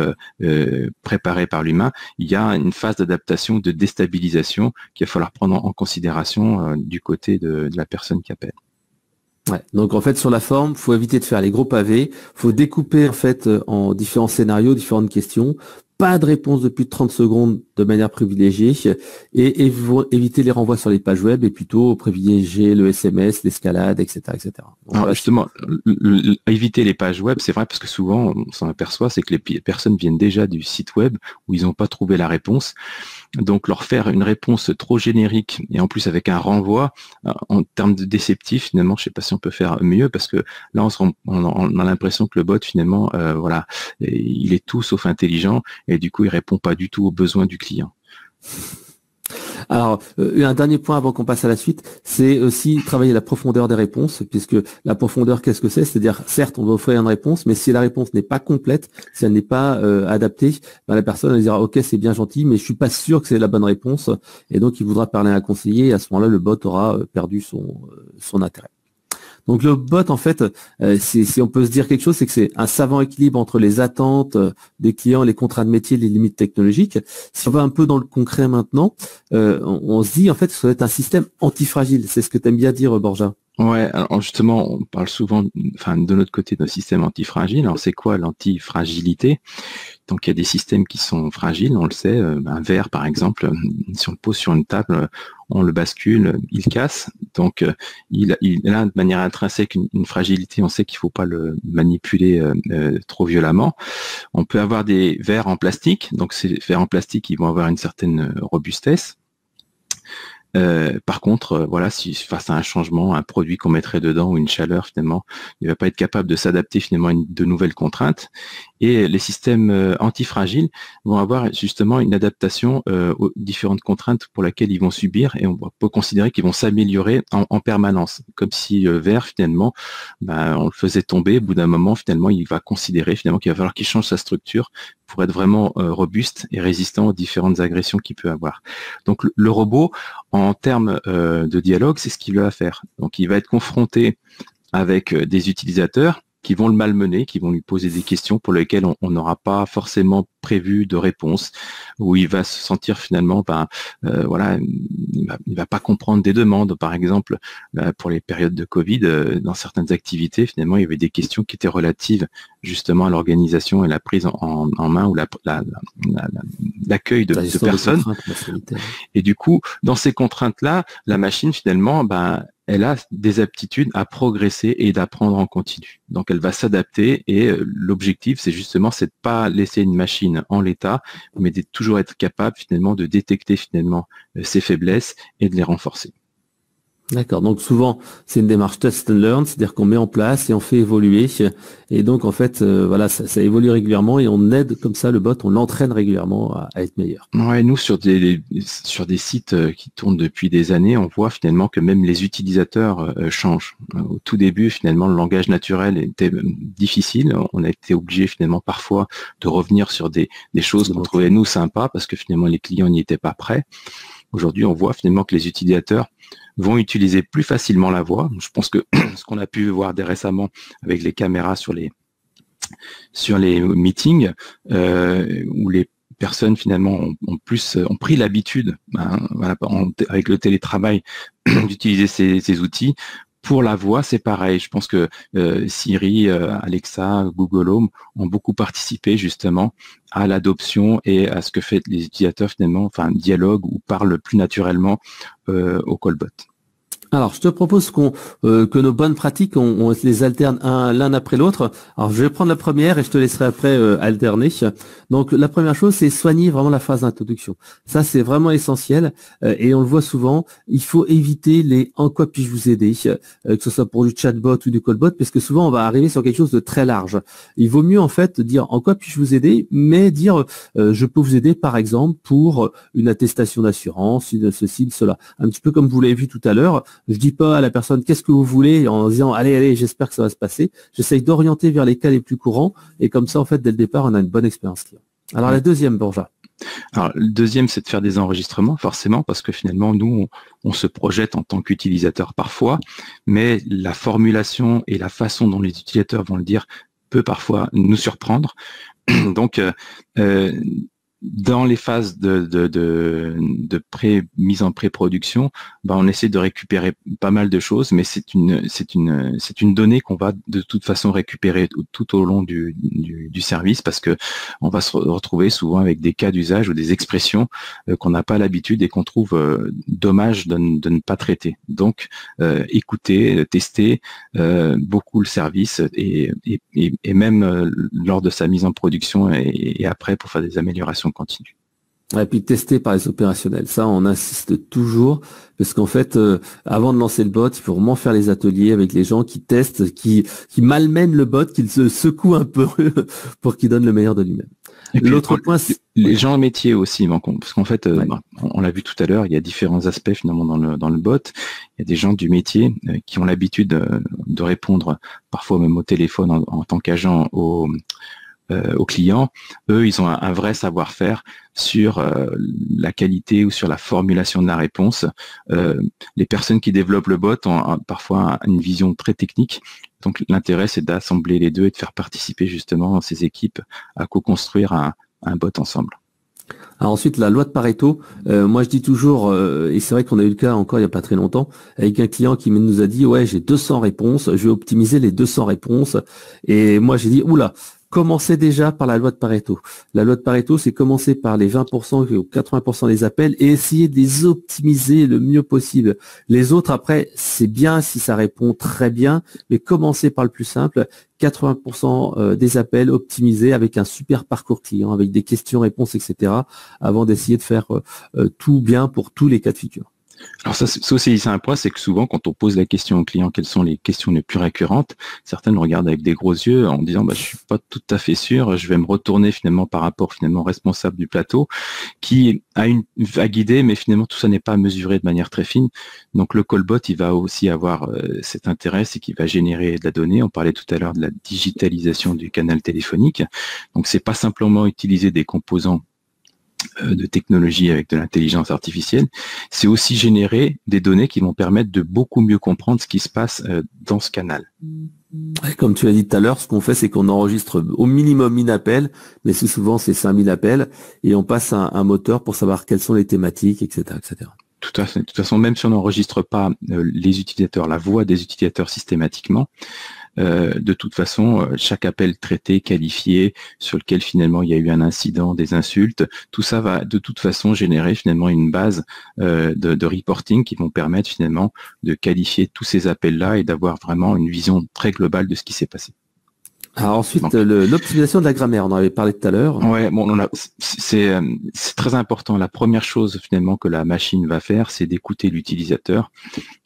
préparé par l'humain, il y a une phase d'adaptation, de déstabilisation qu'il va falloir prendre en considération du côté de la personne qui appelle. Ouais. Donc en fait sur la forme, faut éviter de faire les gros pavés, faut découper en fait en différents scénarios, différentes questions, pas de réponse de plus de 30 secondes de manière privilégiée, et éviter les renvois sur les pages web et plutôt privilégier le SMS, l'escalade, etc., etc. Donc, alors justement, éviter les pages web, c'est vrai parce que souvent on s'en aperçoit, c'est que les personnes viennent déjà du site web où ils n'ont pas trouvé la réponse. Donc leur faire une réponse trop générique et en plus avec un renvoi en termes de déceptif, finalement, je sais pas si on peut faire mieux, parce que là on a l'impression que le bot finalement, il est tout sauf intelligent et du coup il répond pas du tout aux besoins du client. Alors, un dernier point avant qu'on passe à la suite, c'est aussi travailler la profondeur des réponses, puisque la profondeur, qu'est-ce que c'est? C'est-à-dire, certes, on va offrir une réponse, mais si la réponse n'est pas complète, si elle n'est pas adaptée, la personne elle dira, ok, c'est bien gentil, mais je suis pas sûr que c'est la bonne réponse, et donc il voudra parler à un conseiller, et à ce moment-là, le bot aura perdu son intérêt. Donc le bot, en fait, si on peut se dire quelque chose, c'est que c'est un savant équilibre entre les attentes des clients, les contraintes métiers, les limites technologiques. Si on va un peu dans le concret maintenant, on se dit en fait que ça doit être un système antifragile. C'est ce que tu aimes bien dire, Borja. Ouais, alors justement, on parle souvent, de notre côté, d'un système antifragile. Alors c'est quoi l'antifragilité? Donc il y a des systèmes qui sont fragiles, on le sait. Un verre, par exemple, si on le pose sur une table, on le bascule, il casse. Donc il a de manière intrinsèque une fragilité. On sait qu'il ne faut pas le manipuler trop violemment. On peut avoir des verres en plastique. Donc ces verres en plastique, ils vont avoir une certaine robustesse. Par contre, si face à un changement, un produit qu'on mettrait dedans ou une chaleur, finalement, il ne va pas être capable de s'adapter finalement à de nouvelles contraintes. Et les systèmes antifragiles vont avoir justement une adaptation aux différentes contraintes pour lesquelles ils vont subir, et on peut considérer qu'ils vont s'améliorer en permanence, comme si le verre finalement, on le faisait tomber. Au bout d'un moment, finalement, il va considérer finalement qu'il va falloir qu'il change sa structure pour être vraiment robuste et résistant aux différentes agressions qu'il peut avoir. Donc le robot, en termes de dialogue, c'est ce qu'il va faire. Donc il va être confronté avec des utilisateurs qui vont le malmener, qui vont lui poser des questions pour lesquelles on n'aura pas forcément prévu de réponse, où il va se sentir finalement, voilà, il va pas comprendre des demandes. Par exemple, pour les périodes de Covid, dans certaines activités, finalement, il y avait des questions qui étaient relatives justement à l'organisation et la prise en main ou l'accueil de personnes. Et du coup, dans ces contraintes-là, la machine finalement, elle a des aptitudes à progresser et d'apprendre en continu. Donc, elle va s'adapter et l'objectif, c'est de pas laisser une machine en l'état, mais de toujours être capable finalement de détecter finalement ses faiblesses et de les renforcer. D'accord, donc souvent c'est une démarche test and learn, c'est-à-dire qu'on met en place et on fait évoluer, et donc en fait voilà, ça évolue régulièrement et on aide comme ça le bot, on l'entraîne régulièrement à être meilleur. Ouais, nous sur des sites qui tournent depuis des années, on voit finalement que même les utilisateurs changent. Au tout début, finalement, le langage naturel était difficile, on a été obligé finalement parfois de revenir sur des choses qu'on trouvait nous sympas parce que finalement les clients n'y étaient pas prêts. Aujourd'hui, on voit finalement que les utilisateurs vont utiliser plus facilement la voix. Je pense que ce qu'on a pu voir dès récemment avec les caméras sur les meetings, où les personnes finalement ont pris l'habitude, voilà, avec le télétravail, d'utiliser ces outils. Pour la voix, c'est pareil. Je pense que Siri, Alexa, Google Home ont beaucoup participé justement à l'adoption et à ce que fait les utilisateurs finalement, dialoguent ou parlent plus naturellement au callbot. Alors, je te propose que nos bonnes pratiques, on les alterne l'un après l'autre. Alors, je vais prendre la première et je te laisserai après alterner. Donc, la première chose, c'est soigner vraiment la phase d'introduction. Ça, c'est vraiment essentiel et on le voit souvent. Il faut éviter les « en quoi puis-je vous aider ?» que ce soit pour du chatbot ou du callbot, parce que souvent, on va arriver sur quelque chose de très large. Il vaut mieux, en fait, dire « en quoi puis-je vous aider ?» mais dire « je peux vous aider, par exemple, pour une attestation d'assurance, ceci, cela. » Un petit peu comme vous l'avez vu tout à l'heure. Je dis pas à la personne qu'est-ce que vous voulez en disant allez, j'espère que ça va se passer. J'essaye d'orienter vers les cas les plus courants et comme ça, en fait, dès le départ, on a une bonne expérience client. Alors, la deuxième, Borja. Alors, le deuxième, c'est de faire des enregistrements, forcément, parce que finalement, nous, on se projette en tant qu'utilisateur parfois, mais la formulation et la façon dont les utilisateurs vont le dire peut parfois nous surprendre. Donc, dans les phases de mise en pré-production, on essaie de récupérer pas mal de choses, mais c'est une donnée qu'on va de toute façon récupérer tout au long du service, parce que on va se retrouver souvent avec des cas d'usage ou des expressions qu'on n'a pas l'habitude et qu'on trouve dommage de ne pas traiter. Donc, écouter, tester beaucoup le service et même lors de sa mise en production et après pour faire des améliorations continues. Et puis tester par les opérationnels, ça on insiste toujours, parce qu'en fait, avant de lancer le bot, il faut vraiment faire les ateliers avec les gens qui testent, qui malmènent le bot, qu'ils se secouent un peu pour qu'il donne le meilleur de lui-même. L'autre point, les gens métiers aussi, parce qu'en fait, on l'a vu tout à l'heure, il y a différents aspects finalement dans le bot. Il y a des gens du métier qui ont l'habitude de répondre parfois même au téléphone en tant qu'agent aux clients. Eux, ils ont un vrai savoir-faire sur la qualité ou sur la formulation de la réponse. Les personnes qui développent le bot ont parfois une vision très technique. Donc l'intérêt, c'est d'assembler les deux et de faire participer justement ces équipes à co-construire un bot ensemble. Alors ensuite, la loi de Pareto, moi je dis toujours, et c'est vrai qu'on a eu le cas encore il n'y a pas très longtemps, avec un client qui nous a dit, ouais, j'ai 200 réponses, je vais optimiser les 200 réponses. Et moi j'ai dit, oula, commencez déjà par la loi de Pareto. La loi de Pareto, c'est commencer par les 20% ou 80% des appels et essayer de les optimiser le mieux possible. Les autres, après, c'est bien si ça répond très bien, mais commencez par le plus simple. 80% des appels optimisés avec un super parcours client, avec des questions-réponses, etc., avant d'essayer de faire tout bien pour tous les cas de figure. Alors ça aussi, c'est un point, c'est que souvent, quand on pose la question au client, quelles sont les questions les plus récurrentes, certains nous regardent avec des gros yeux en disant, je suis pas tout à fait sûr, je vais me retourner finalement par rapport finalement au responsable du plateau, qui a guidé, mais finalement tout ça n'est pas mesuré de manière très fine. Donc le callbot, il va aussi avoir cet intérêt, c'est qu'il va générer de la donnée. On parlait tout à l'heure de la digitalisation du canal téléphonique. Donc c'est pas simplement utiliser des composants de technologie avec de l'intelligence artificielle, c'est aussi générer des données qui vont permettre de beaucoup mieux comprendre ce qui se passe dans ce canal. Comme tu as dit tout à l'heure, ce qu'on fait, c'est qu'on enregistre au minimum 1000 appels, mais souvent c'est 5000 appels, et on passe un moteur pour savoir quelles sont les thématiques, etc., etc. Tout à fait. De toute façon, même si on n'enregistre pas les utilisateurs, la voix des utilisateurs systématiquement, de toute façon, chaque appel traité, qualifié, sur lequel finalement il y a eu un incident, des insultes, tout ça va de toute façon générer finalement une base de reporting qui vont permettre finalement de qualifier tous ces appels-là et d'avoir vraiment une vision très globale de ce qui s'est passé. Alors ensuite, l'optimisation de la grammaire, on en avait parlé tout à l'heure. Ouais, bon, c'est très important. La première chose finalement que la machine va faire, c'est d'écouter l'utilisateur.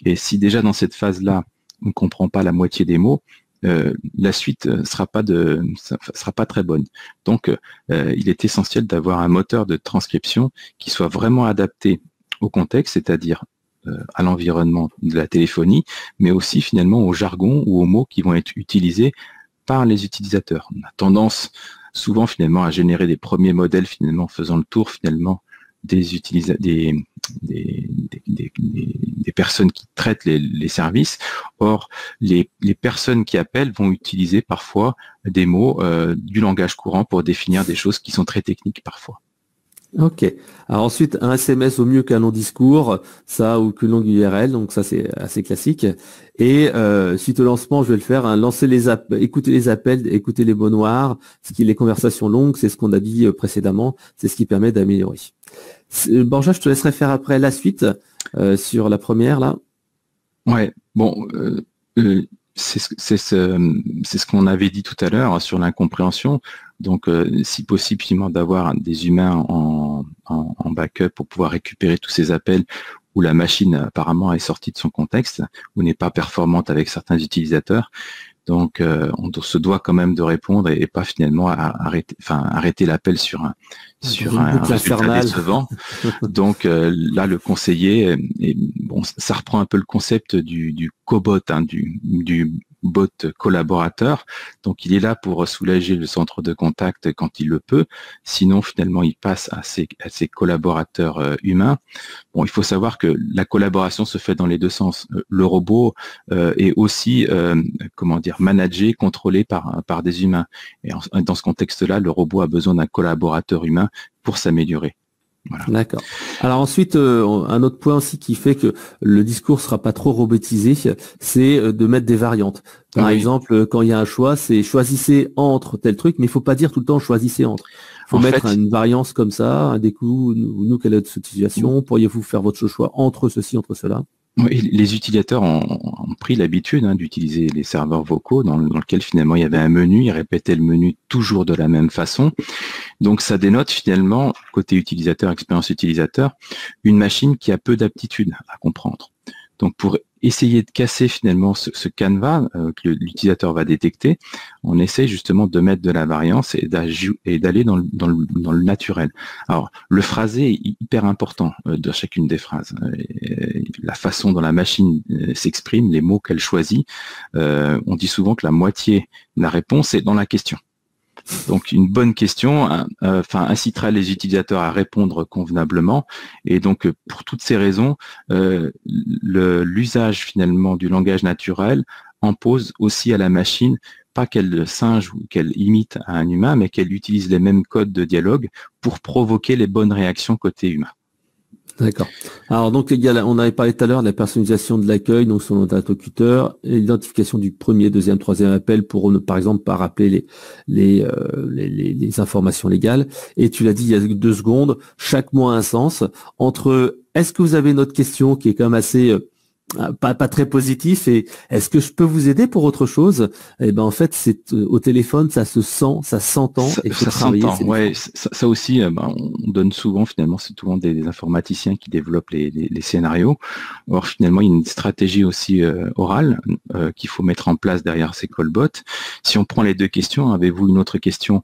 Et si déjà dans cette phase-là, on ne comprend pas la moitié des mots, la suite sera pas très bonne. Donc, il est essentiel d'avoir un moteur de transcription qui soit vraiment adapté au contexte, c'est-à-dire à l'environnement de la téléphonie, mais aussi finalement au jargon ou aux mots qui vont être utilisés par les utilisateurs. On a tendance souvent finalement à générer des premiers modèles finalement faisant le tour finalement des personnes qui traitent les services. Or, les personnes qui appellent vont utiliser parfois des mots du langage courant pour définir des choses qui sont très techniques parfois. Ok. Alors ensuite, un SMS au mieux qu'un long discours, ça, ou qu'une longue URL, donc ça c'est assez classique. Et suite au lancement, je vais le faire, écouter les appels, écouter les mots noirs, les conversations longues, c'est ce qu'on a dit précédemment, c'est ce qui permet d'améliorer. Borja, je te laisserai faire après la suite sur la première là. Ouais, bon, c'est ce qu'on avait dit tout à l'heure sur l'incompréhension. Donc, si possible, finalement, d'avoir des humains en backup pour pouvoir récupérer tous ces appels où la machine apparemment est sortie de son contexte ou n'est pas performante avec certains utilisateurs. Donc, on se doit quand même de répondre et pas finalement arrêter l'appel sur un résultat décevant. Donc là, le conseiller, ça reprend un peu le concept du cobot, du bot collaborateur. Donc, il est là pour soulager le centre de contact quand il le peut. Sinon, finalement, il passe à ses collaborateurs humains. Bon, il faut savoir que la collaboration se fait dans les deux sens. Le robot est aussi, managé, contrôlé par des humains. Et dans ce contexte-là, le robot a besoin d'un collaborateur humain pour s'améliorer. Voilà. D'accord. Alors ensuite, un autre point aussi qui fait que le discours sera pas trop robotisé, c'est de mettre des variantes. Par exemple, quand il y a un choix, c'est choisissez entre tel truc, mais il faut pas dire tout le temps choisissez entre. Il faut mettre une variance comme ça, des coups, nous, quelle est cette situation, pourriez-vous faire votre choix entre ceci, entre cela? Oui, les utilisateurs ont pris l'habitude d'utiliser les serveurs vocaux dans lequel finalement il y avait un menu, ils répétaient le menu toujours de la même façon. Donc ça dénote finalement, côté utilisateur, expérience utilisateur, une machine qui a peu d'aptitude à comprendre. Donc pour essayer de casser finalement ce canevas que l'utilisateur va détecter, on essaie justement de mettre de la variance et d'aller dans le naturel. Alors le phrasé est hyper important de chacune des phrases. La façon dont la machine s'exprime, les mots qu'elle choisit, on dit souvent que la moitié de la réponse est dans la question. Donc une bonne question incitera les utilisateurs à répondre convenablement et donc pour toutes ces raisons l'usage finalement du langage naturel impose aussi à la machine pas qu'elle singe ou qu'elle imite un humain mais qu'elle utilise les mêmes codes de dialogue pour provoquer les bonnes réactions côté humain. D'accord. Alors donc on avait parlé tout à l'heure de la personnalisation de l'accueil, donc sur l'interlocuteur, et l'identification du premier, deuxième, troisième appel pour ne, par exemple, pas rappeler les informations légales. Et tu l'as dit il y a 2 secondes, chaque mot a un sens. Entre est-ce que vous avez une autre question qui est quand même assez pas très positif. Et est-ce que je peux vous aider pour autre chose? Eh ben en fait, c'est au téléphone, ça se sent, ça s'entend. Ça s'entend. Ouais, ça aussi, on donne souvent finalement, c'est souvent des informaticiens qui développent les scénarios. Or finalement, il y a une stratégie aussi orale qu'il faut mettre en place derrière ces callbots. Si on prend les deux questions, avez-vous une autre question?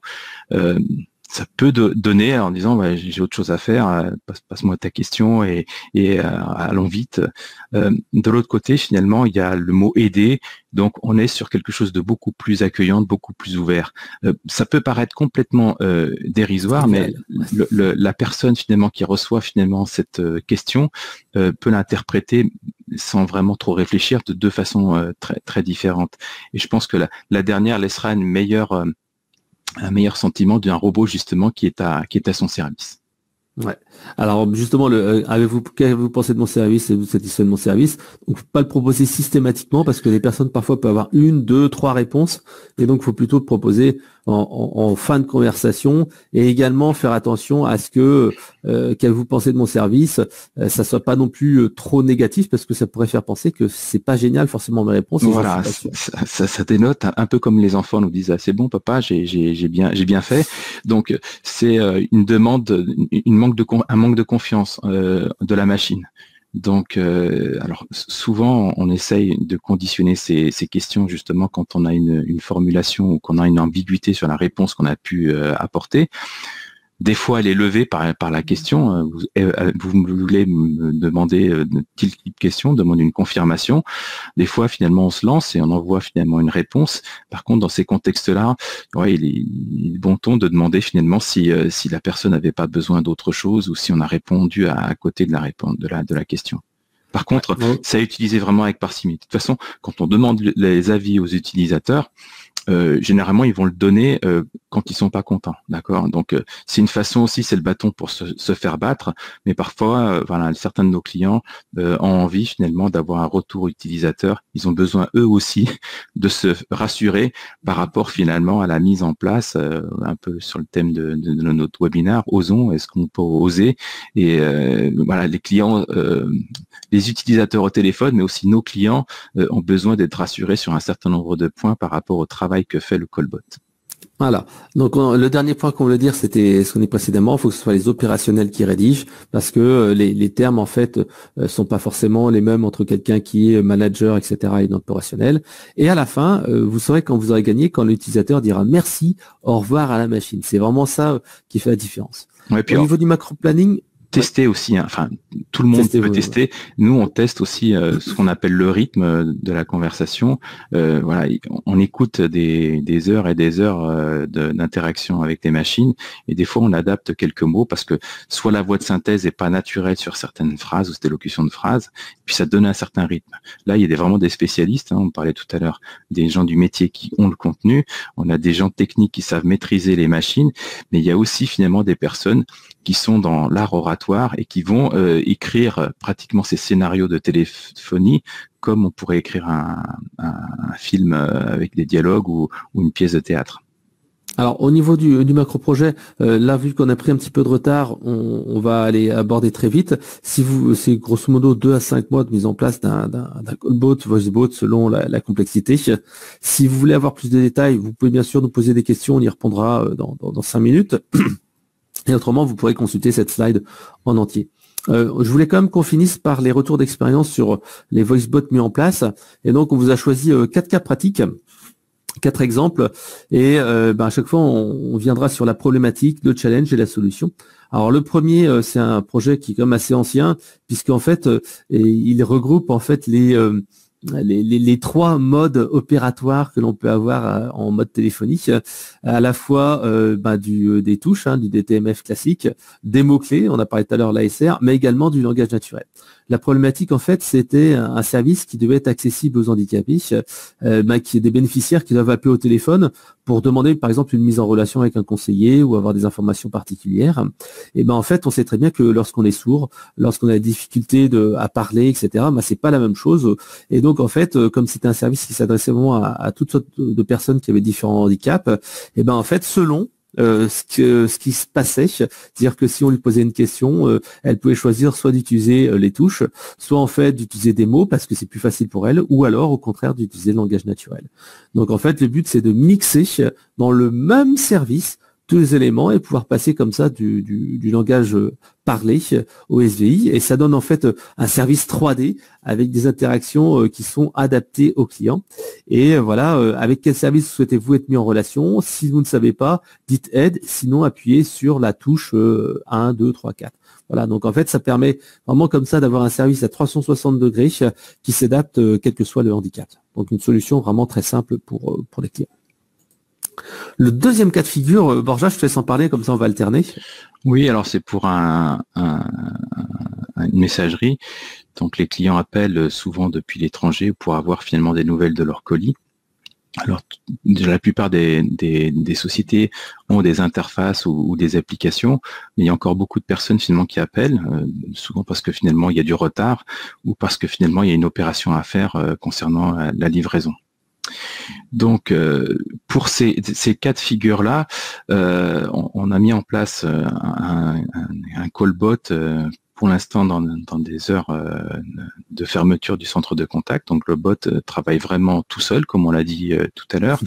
Ça peut donner en disant j'ai autre chose à faire, passe-moi ta question et allons vite. De l'autre côté, finalement, il y a le mot aider, donc on est sur quelque chose de beaucoup plus accueillant, de beaucoup plus ouvert. Ça peut paraître complètement dérisoire, mais la personne finalement qui reçoit finalement cette question peut l'interpréter sans vraiment trop réfléchir de deux façons très très différentes. Et je pense que la dernière laissera un meilleur sentiment d'un robot justement qui est à son service. Ouais. Alors justement, qu'avez-vous pensé de mon service? Êtes-vous satisfait de mon service? Donc, faut pas le proposer systématiquement parce que les personnes parfois peuvent avoir 1, 2, 3 réponses, et donc il faut plutôt le proposer en fin de conversation, et également faire attention à ce que qu'avez-vous pensé de mon service, ça soit pas non plus trop négatif parce que ça pourrait faire penser que c'est pas génial forcément mes réponses. Voilà, ça dénote un peu comme les enfants nous disent c'est bon papa, j'ai bien fait. Donc c'est une demande, un manque de confiance de la machine. Donc, alors souvent, on essaye de conditionner ces questions justement quand on a une formulation ou qu'on a une ambiguïté sur la réponse qu'on a pu apporter. Des fois, elle est levée par la question. Vous voulez me demander telle question, demander une confirmation. Des fois, finalement, on se lance et on envoie finalement une réponse. Par contre, dans ces contextes-là, il est bon ton de demander finalement si la personne n'avait pas besoin d'autre chose ou si on a répondu à côté de la réponse de la question. Par contre, c'est à utiliser vraiment avec parcimonie. De toute façon, quand on demande les avis aux utilisateurs, généralement ils vont le donner quand ils sont pas contents, d'accord. Donc c'est une façon aussi, c'est le bâton pour se faire battre, mais parfois certains de nos clients ont envie finalement d'avoir un retour utilisateur. Ils ont besoin eux aussi de se rassurer par rapport finalement à la mise en place, un peu sur le thème de notre webinaire, osons, est-ce qu'on peut oser? Et les clients, les utilisateurs au téléphone, mais aussi nos clients ont besoin d'être rassurés sur un certain nombre de points par rapport au travail que fait le callbot. Voilà. Donc le dernier point qu'on voulait dire, c'était ce qu'on dit précédemment. Il faut que ce soit les opérationnels qui rédigent, parce que les termes en fait sont pas forcément les mêmes entre quelqu'un qui est manager, etc. et un opérationnel. Et à la fin, vous saurez quand vous aurez gagné, quand l'utilisateur dira merci, au revoir à la machine. C'est vraiment ça qui fait la différence. Ouais, puis au niveau du macro planning. Tester aussi, enfin tout le monde peut tester. Nous, on teste aussi ce qu'on appelle le rythme de la conversation. On écoute des heures et des heures d'interaction avec les machines, et des fois on adapte quelques mots parce que soit la voix de synthèse est pas naturelle sur certaines phrases ou cette élocution de phrases, puis ça donne un certain rythme. Là, il y a vraiment des spécialistes. On parlait tout à l'heure des gens du métier qui ont le contenu. On a des gens techniques qui savent maîtriser les machines, mais il y a aussi finalement des personnes qui sont dans l'art oratoire et qui vont écrire pratiquement ces scénarios de téléphonie comme on pourrait écrire un film avec des dialogues ou une pièce de théâtre. Alors au niveau du macro-projet, là vu qu'on a pris un petit peu de retard, on va aller aborder très vite. C'est grosso modo 2 à 5 mois de mise en place d'un callbot, voicebot selon la complexité. Si vous voulez avoir plus de détails, vous pouvez bien sûr nous poser des questions, on y répondra dans 5 minutes. Et autrement, vous pourrez consulter cette slide en entier. Je voulais quand même qu'on finisse par les retours d'expérience sur les voicebots mis en place. Et donc, on vous a choisi 4 cas pratiques, 4 exemples. Et à chaque fois, on viendra sur la problématique, le challenge et la solution. Alors, le premier, c'est un projet qui est quand même assez ancien, puisqu'en fait, il regroupe en fait les 3 modes opératoires que l'on peut avoir en mode téléphonique, à la fois des touches, du DTMF classique, des mots-clés, on a parlé tout à l'heure l'ASR, mais également du langage naturel. La problématique, en fait, c'était un service qui devait être accessible aux handicapés, qui est des bénéficiaires qui doivent appeler au téléphone pour demander, par exemple, une mise en relation avec un conseiller ou avoir des informations particulières. Et en fait, on sait très bien que lorsqu'on est sourd, lorsqu'on a des difficultés à parler, etc., c'est pas la même chose. Et donc, en fait, comme c'était un service qui s'adressait vraiment à toutes sortes de personnes qui avaient différents handicaps, en fait, selon ce qui se passait, c'est-à-dire que si on lui posait une question, elle pouvait choisir soit d'utiliser les touches, soit en fait d'utiliser des mots parce que c'est plus facile pour elle, ou alors au contraire d'utiliser le langage naturel. Donc en fait, le but c'est de mixer dans le même service tous les éléments et pouvoir passer comme ça du langage parlé au SVI, et ça donne en fait un service 3D avec des interactions qui sont adaptées aux clients. Et voilà, avec quel service souhaitez-vous être mis en relation? Si vous ne savez pas, dites aide, sinon appuyez sur la touche 1, 2, 3, 4. Voilà, donc en fait, ça permet vraiment comme ça d'avoir un service à 360 degrés qui s'adapte quel que soit le handicap. Donc une solution vraiment très simple pour les clients. Le deuxième cas de figure, Borja, je te laisse en parler, comme ça on va alterner. Oui, alors c'est pour une messagerie. Donc les clients appellent souvent depuis l'étranger pour avoir finalement des nouvelles de leur colis. Alors la plupart des sociétés ont des interfaces ou des applications, mais il y a encore beaucoup de personnes finalement qui appellent, souvent parce que finalement il y a du retard ou parce que finalement il y a une opération à faire concernant la livraison. Donc, pour ces cas de figure-là, on a mis en place un callbot pour l'instant dans des heures de fermeture du centre de contact. Donc, le bot travaille vraiment tout seul, comme on l'a dit tout à l'heure.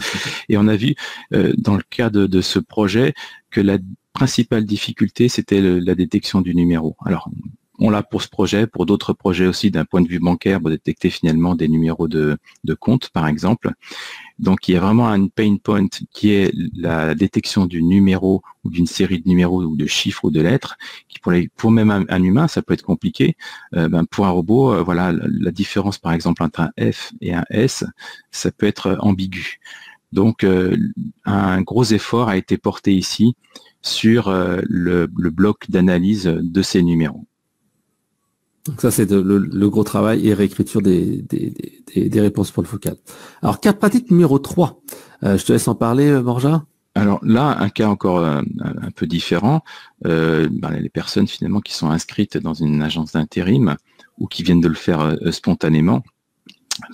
Et on a vu, dans le cas de ce projet, que la principale difficulté, c'était la détection du numéro. Alors, on l'a pour ce projet, pour d'autres projets aussi d'un point de vue bancaire, pour détecter finalement des numéros de compte, par exemple. Donc, il y a vraiment un pain point qui est la détection du numéro ou d'une série de numéros ou de chiffres ou de lettres, qui pour même un humain, ça peut être compliqué. Pour un robot, voilà, la différence, par exemple, entre un F et un S, ça peut être ambigu. Donc, un gros effort a été porté ici sur le bloc d'analyse de ces numéros. Donc ça, c'est le gros travail et réécriture des réponses pour le focal. Alors, cas pratique numéro 3. Je te laisse en parler, Borja. Alors là, un cas encore un peu différent. Les personnes finalement qui sont inscrites dans une agence d'intérim ou qui viennent de le faire spontanément.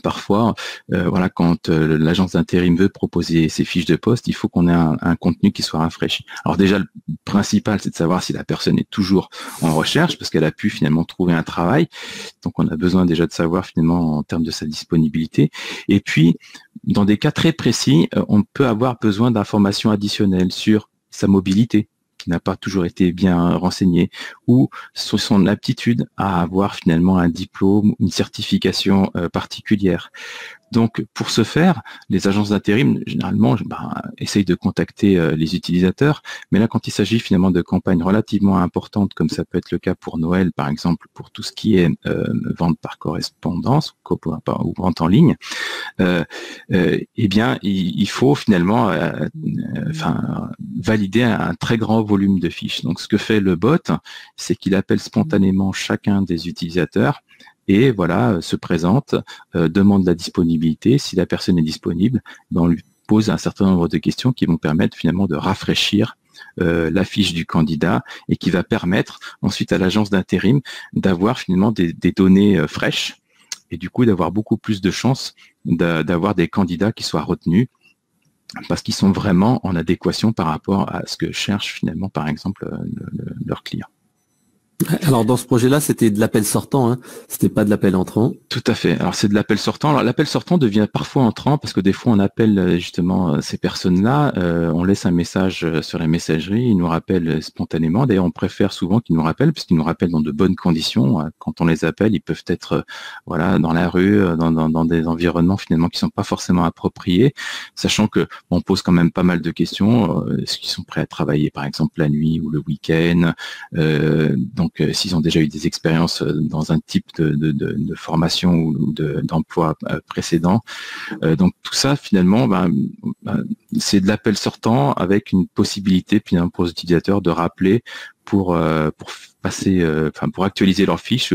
Parfois, voilà, quand l'agence d'intérim veut proposer ses fiches de poste, il faut qu'on ait un contenu qui soit rafraîchi. Alors déjà, le principal, c'est de savoir si la personne est toujours en recherche, parce qu'elle a pu finalement trouver un travail. Donc, on a besoin déjà de savoir finalement en termes de sa disponibilité. Et puis, dans des cas très précis, on peut avoir besoin d'informations additionnelles sur sa mobilité, qui n'a pas toujours été bien renseigné, ou sur son aptitude à avoir finalement un diplôme, une certification particulière. Donc, pour ce faire, les agences d'intérim, généralement, essayent de contacter les utilisateurs. Mais là, quand il s'agit finalement de campagnes relativement importantes, comme ça peut être le cas pour Noël, par exemple, pour tout ce qui est vente par correspondance ou vente en ligne, eh bien, il faut finalement valider un très grand volume de fiches. Donc, ce que fait le bot, c'est qu'il appelle spontanément chacun des utilisateurs et voilà, se présente, demande la disponibilité. Si la personne est disponible, on lui pose un certain nombre de questions qui vont permettre finalement de rafraîchir la fiche du candidat et qui va permettre ensuite à l'agence d'intérim d'avoir finalement des données fraîches et du coup d'avoir beaucoup plus de chances d'avoir des candidats qui soient retenus parce qu'ils sont vraiment en adéquation par rapport à ce que cherche finalement par exemple leur client. Alors dans ce projet-là, c'était de l'appel sortant, hein. C'était pas de l'appel entrant. Tout à fait. Alors c'est de l'appel sortant. Alors l'appel sortant devient parfois entrant parce que des fois on appelle justement ces personnes-là, on laisse un message sur la messagerie, ils nous rappellent spontanément. D'ailleurs, on préfère souvent qu'ils nous rappellent parce qu'ils nous rappellent dans de bonnes conditions. Quand on les appelle, ils peuvent être voilà dans la rue, dans des environnements finalement qui sont pas forcément appropriés, sachant que on pose quand même pas mal de questions. Est-ce qu'ils sont prêts à travailler par exemple la nuit ou le week-end? Donc, s'ils ont déjà eu des expériences dans un type de formation ou d'emploi précédent. Donc, tout ça, finalement, c'est de l'appel sortant avec une possibilité finalement, pour les utilisateurs de rappeler pour passer, pour actualiser leur fiche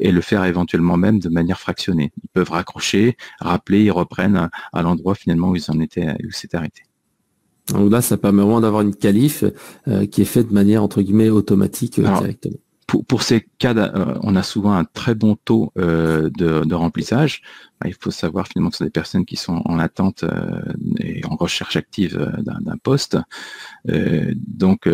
et le faire éventuellement même de manière fractionnée. Ils peuvent raccrocher, rappeler, ils reprennent à l'endroit finalement où ils en étaient, où c'est arrêté. Donc là, ça permet vraiment d'avoir une qualif qui est faite de manière entre guillemets automatique directement. pour ces cas, on a souvent un très bon taux de remplissage. Il faut savoir finalement que ce sont des personnes qui sont en attente et en recherche active d'un poste. Donc,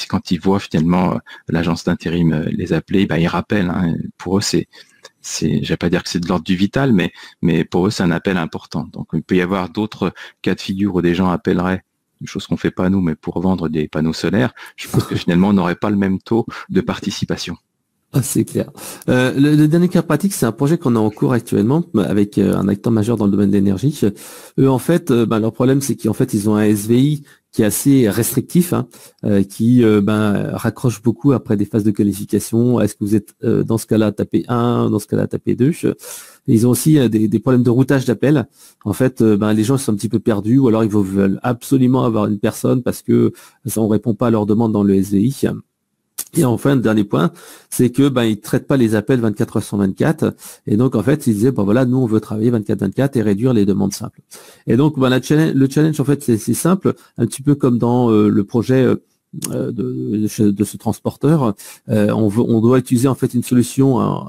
quand ils voient finalement l'agence d'intérim les appeler, ils rappellent. Hein. Pour eux, je vais pas dire que c'est de l'ordre du vital, mais pour eux, c'est un appel important. Donc, il peut y avoir d'autres cas de figure où des gens appelleraient, une chose qu'on fait pas nous, mais pour vendre des panneaux solaires. Je pense que finalement, on n'aurait pas le même taux de participation. Ah, c'est clair. Le dernier cas pratique, c'est un projet qu'on a en cours actuellement avec un acteur majeur dans le domaine de l'énergie. Eux, en fait, leur problème, c'est qu'en fait, ils ont un SVI qui est assez restrictif, hein, qui raccroche beaucoup après des phases de qualification. Est-ce que vous êtes dans ce cas-là tapé 1, dans ce cas-là tapé 2? Ils ont aussi des problèmes de routage d'appel. En fait, les gens sont un petit peu perdus, ou alors ils veulent absolument avoir une personne parce que ça ne répond pas à leurs demandes dans le SVI. Et enfin, le dernier point, c'est que ils traitent pas les appels 24 heures sur 24. Et donc, en fait, ils disaient, nous, on veut travailler 24/24 et réduire les demandes simples. Et donc, le challenge, en fait, c'est simple, un petit peu comme dans le projet de ce transporteur. On doit utiliser en fait une solution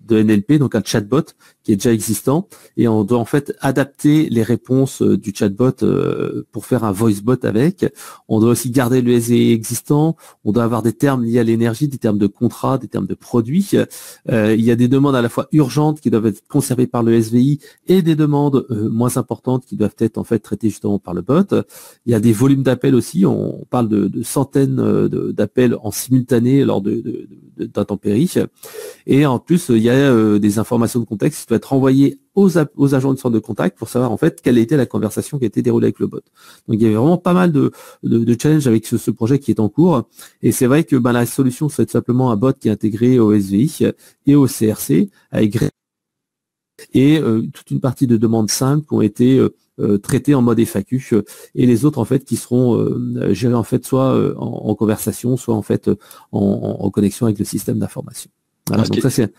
de NLP, donc un chatbot qui est déjà existant, et on doit en fait adapter les réponses du chatbot pour faire un voicebot avec. On doit aussi garder le SVI existant. On doit avoir des termes liés à l'énergie, des termes de contrat, des termes de produits. Il y a des demandes à la fois urgentes qui doivent être conservées par le SVI et des demandes moins importantes qui doivent être en fait traitées justement par le bot. Il y a des volumes d'appels aussi. On parle de centaines d'appels en simultané lors d'intempéries. Et en plus, il y a des informations de contexte qui doivent être envoyées aux agents de centre de contact pour savoir en fait quelle était la conversation qui a été déroulée avec le bot. Donc il y avait vraiment pas mal de challenges avec ce projet qui est en cours. Et c'est vrai que la solution, c'est simplement un bot qui est intégré au SVI et au CRC avec et toute une partie de demandes simples qui ont été traitées en mode FAQ et les autres en fait qui seront gérées en fait soit en conversation, soit en fait en connexion avec le système d'information. Voilà, donc ça c'est.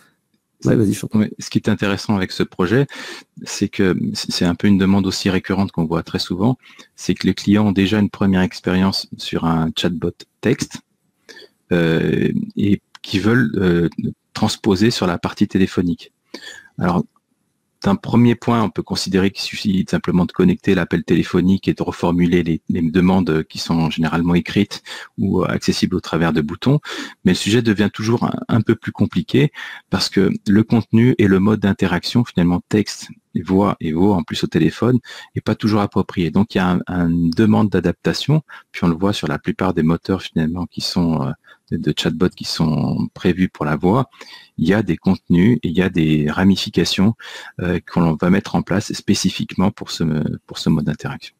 Ouais, vas-y, chante. Oui, ce qui est intéressant avec ce projet, c'est que c'est un peu une demande aussi récurrente qu'on voit très souvent, c'est que les clients ont déjà une première expérience sur un chatbot texte et qui veulent transposer sur la partie téléphonique. Alors, d'un premier point, on peut considérer qu'il suffit simplement de connecter l'appel téléphonique et de reformuler les demandes qui sont généralement écrites ou accessibles au travers de boutons. Mais le sujet devient toujours un peu plus compliqué parce que le contenu et le mode d'interaction, finalement texte, voix en plus au téléphone, n'est pas toujours approprié. Donc il y a une demande d'adaptation, puis on le voit sur la plupart des moteurs finalement qui sont de chatbots qui sont prévus pour la voix. Il y a des contenus et il y a des ramifications qu'on va mettre en place spécifiquement pour ce mode d'interaction.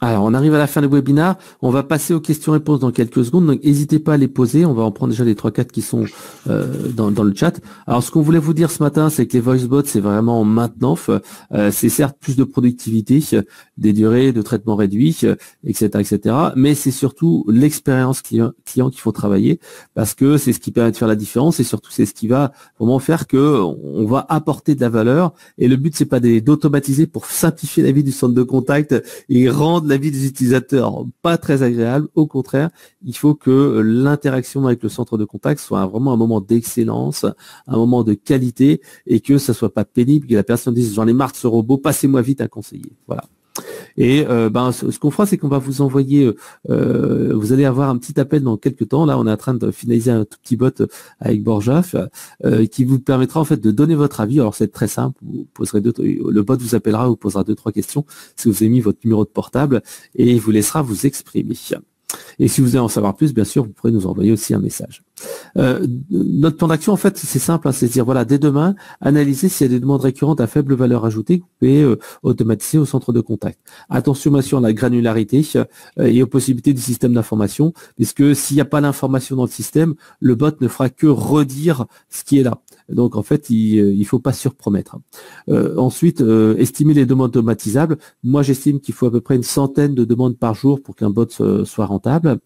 Alors, on arrive à la fin du webinaire. On va passer aux questions-réponses dans quelques secondes. Donc, n'hésitez pas à les poser. On va en prendre déjà les 3-4 qui sont dans le chat. Alors, ce qu'on voulait vous dire ce matin, c'est que les voicebots, c'est vraiment maintenant. C'est certes plus de productivité, des durées de traitement réduites, etc., etc. Mais c'est surtout l'expérience client qu'il faut travailler parce que c'est ce qui permet de faire la différence et surtout, c'est ce qui va vraiment faire que on va apporter de la valeur. Et le but, c'est pas d'automatiser pour simplifier la vie du centre de contact et rendre la vie des utilisateurs pas très agréable. Au contraire, il faut que l'interaction avec le centre de contact soit vraiment un moment d'excellence, un moment de qualité et que ça soit pas pénible, que la personne dise j'en ai marre de ce robot, passez-moi vite un conseiller. Voilà. Et ce qu'on fera, c'est qu'on va vous envoyer, vous allez avoir un petit appel dans quelques temps. Là, on est en train de finaliser un tout petit bot avec Borja qui vous permettra en fait de donner votre avis. Alors c'est très simple, vous poserez le bot vous appellera, vous posera 2-3 questions si vous avez mis votre numéro de portable et il vous laissera vous exprimer. Et si vous voulez en savoir plus, bien sûr, vous pourrez nous envoyer aussi un message. Notre plan d'action, en fait, c'est simple, c'est de dire, voilà, dès demain, analysez s'il y a des demandes récurrentes à faible valeur ajoutée que vous pouvez automatiser au centre de contact. Attention bien sûr à la granularité et aux possibilités du système d'information, puisque s'il n'y a pas l'information dans le système, le bot ne fera que redire ce qui est là. Donc en fait, il faut pas surpromettre. Ensuite, estimer les demandes automatisables. Moi, j'estime qu'il faut à peu près une centaine de demandes par jour pour qu'un bot soit rentable.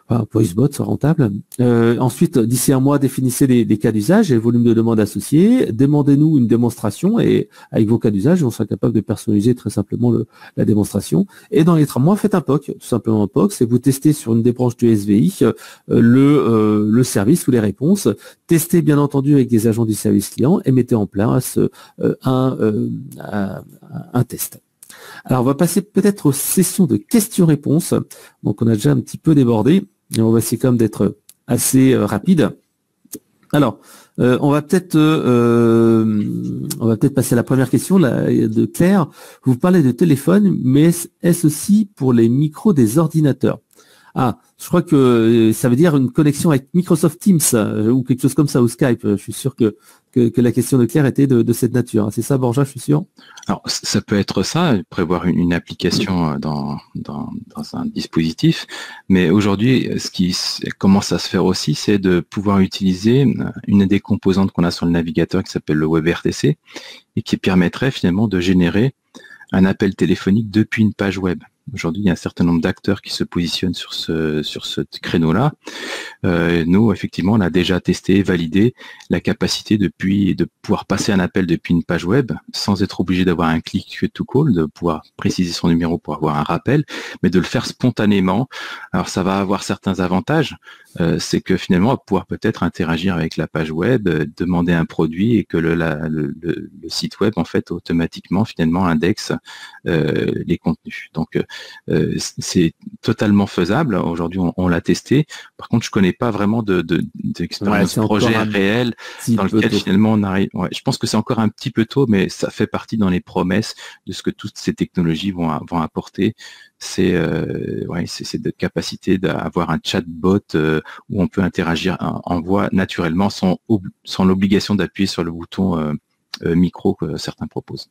Enfin, VoiceBot soit rentable. Ensuite, d'ici un mois, définissez les cas d'usage et le volume de demandes associées. Demandez-nous une démonstration et avec vos cas d'usage, on sera capable de personnaliser très simplement la démonstration. Et dans les 3 mois, faites un POC, tout simplement un POC, c'est vous testez sur une des branches du SVI le service ou les réponses. Testez bien entendu avec des agents du service client et mettez en place un test. Alors, on va passer peut-être aux sessions de questions-réponses. Donc, on a déjà un petit peu débordé. Et on va essayer quand même d'être assez rapide. Alors, on va peut-être passer à la première question là, de Claire. Vous parlez de téléphone, mais est-ce aussi pour les micros des ordinateurs? Ah, je crois que ça veut dire une connexion avec Microsoft Teams ou quelque chose comme ça, ou Skype. Je suis sûr que la question de Claire était de cette nature. C'est ça, Borja, je suis sûr? Alors, ça peut être ça, prévoir une application dans un dispositif. Mais aujourd'hui, ce qui commence à se faire aussi, c'est de pouvoir utiliser une des composantes qu'on a sur le navigateur qui s'appelle le WebRTC et qui permettrait finalement de générer un appel téléphonique depuis une page web. Aujourd'hui, il y a un certain nombre d'acteurs qui se positionnent sur ce créneau-là. Nous, effectivement, on a déjà testé, validé la capacité de pouvoir passer un appel depuis une page web sans être obligé d'avoir un click to call, de pouvoir préciser son numéro pour avoir un rappel, mais de le faire spontanément. Alors, ça va avoir certains avantages. C'est que finalement, on va pouvoir peut-être interagir avec la page web, demander un produit et que le site web, en fait, automatiquement, finalement, indexe les contenus. Donc, c'est totalement faisable. Aujourd'hui, on l'a testé. Par contre, je connais pas vraiment d'expérience projet réel dans lequel finalement on arrive. Ouais, je pense que c'est encore un petit peu tôt, mais ça fait partie dans les promesses de ce que toutes ces technologies vont apporter. C'est de capacité d'avoir un chatbot où on peut interagir en voix naturellement sans l'obligation d'appuyer sur le bouton micro que certains proposent.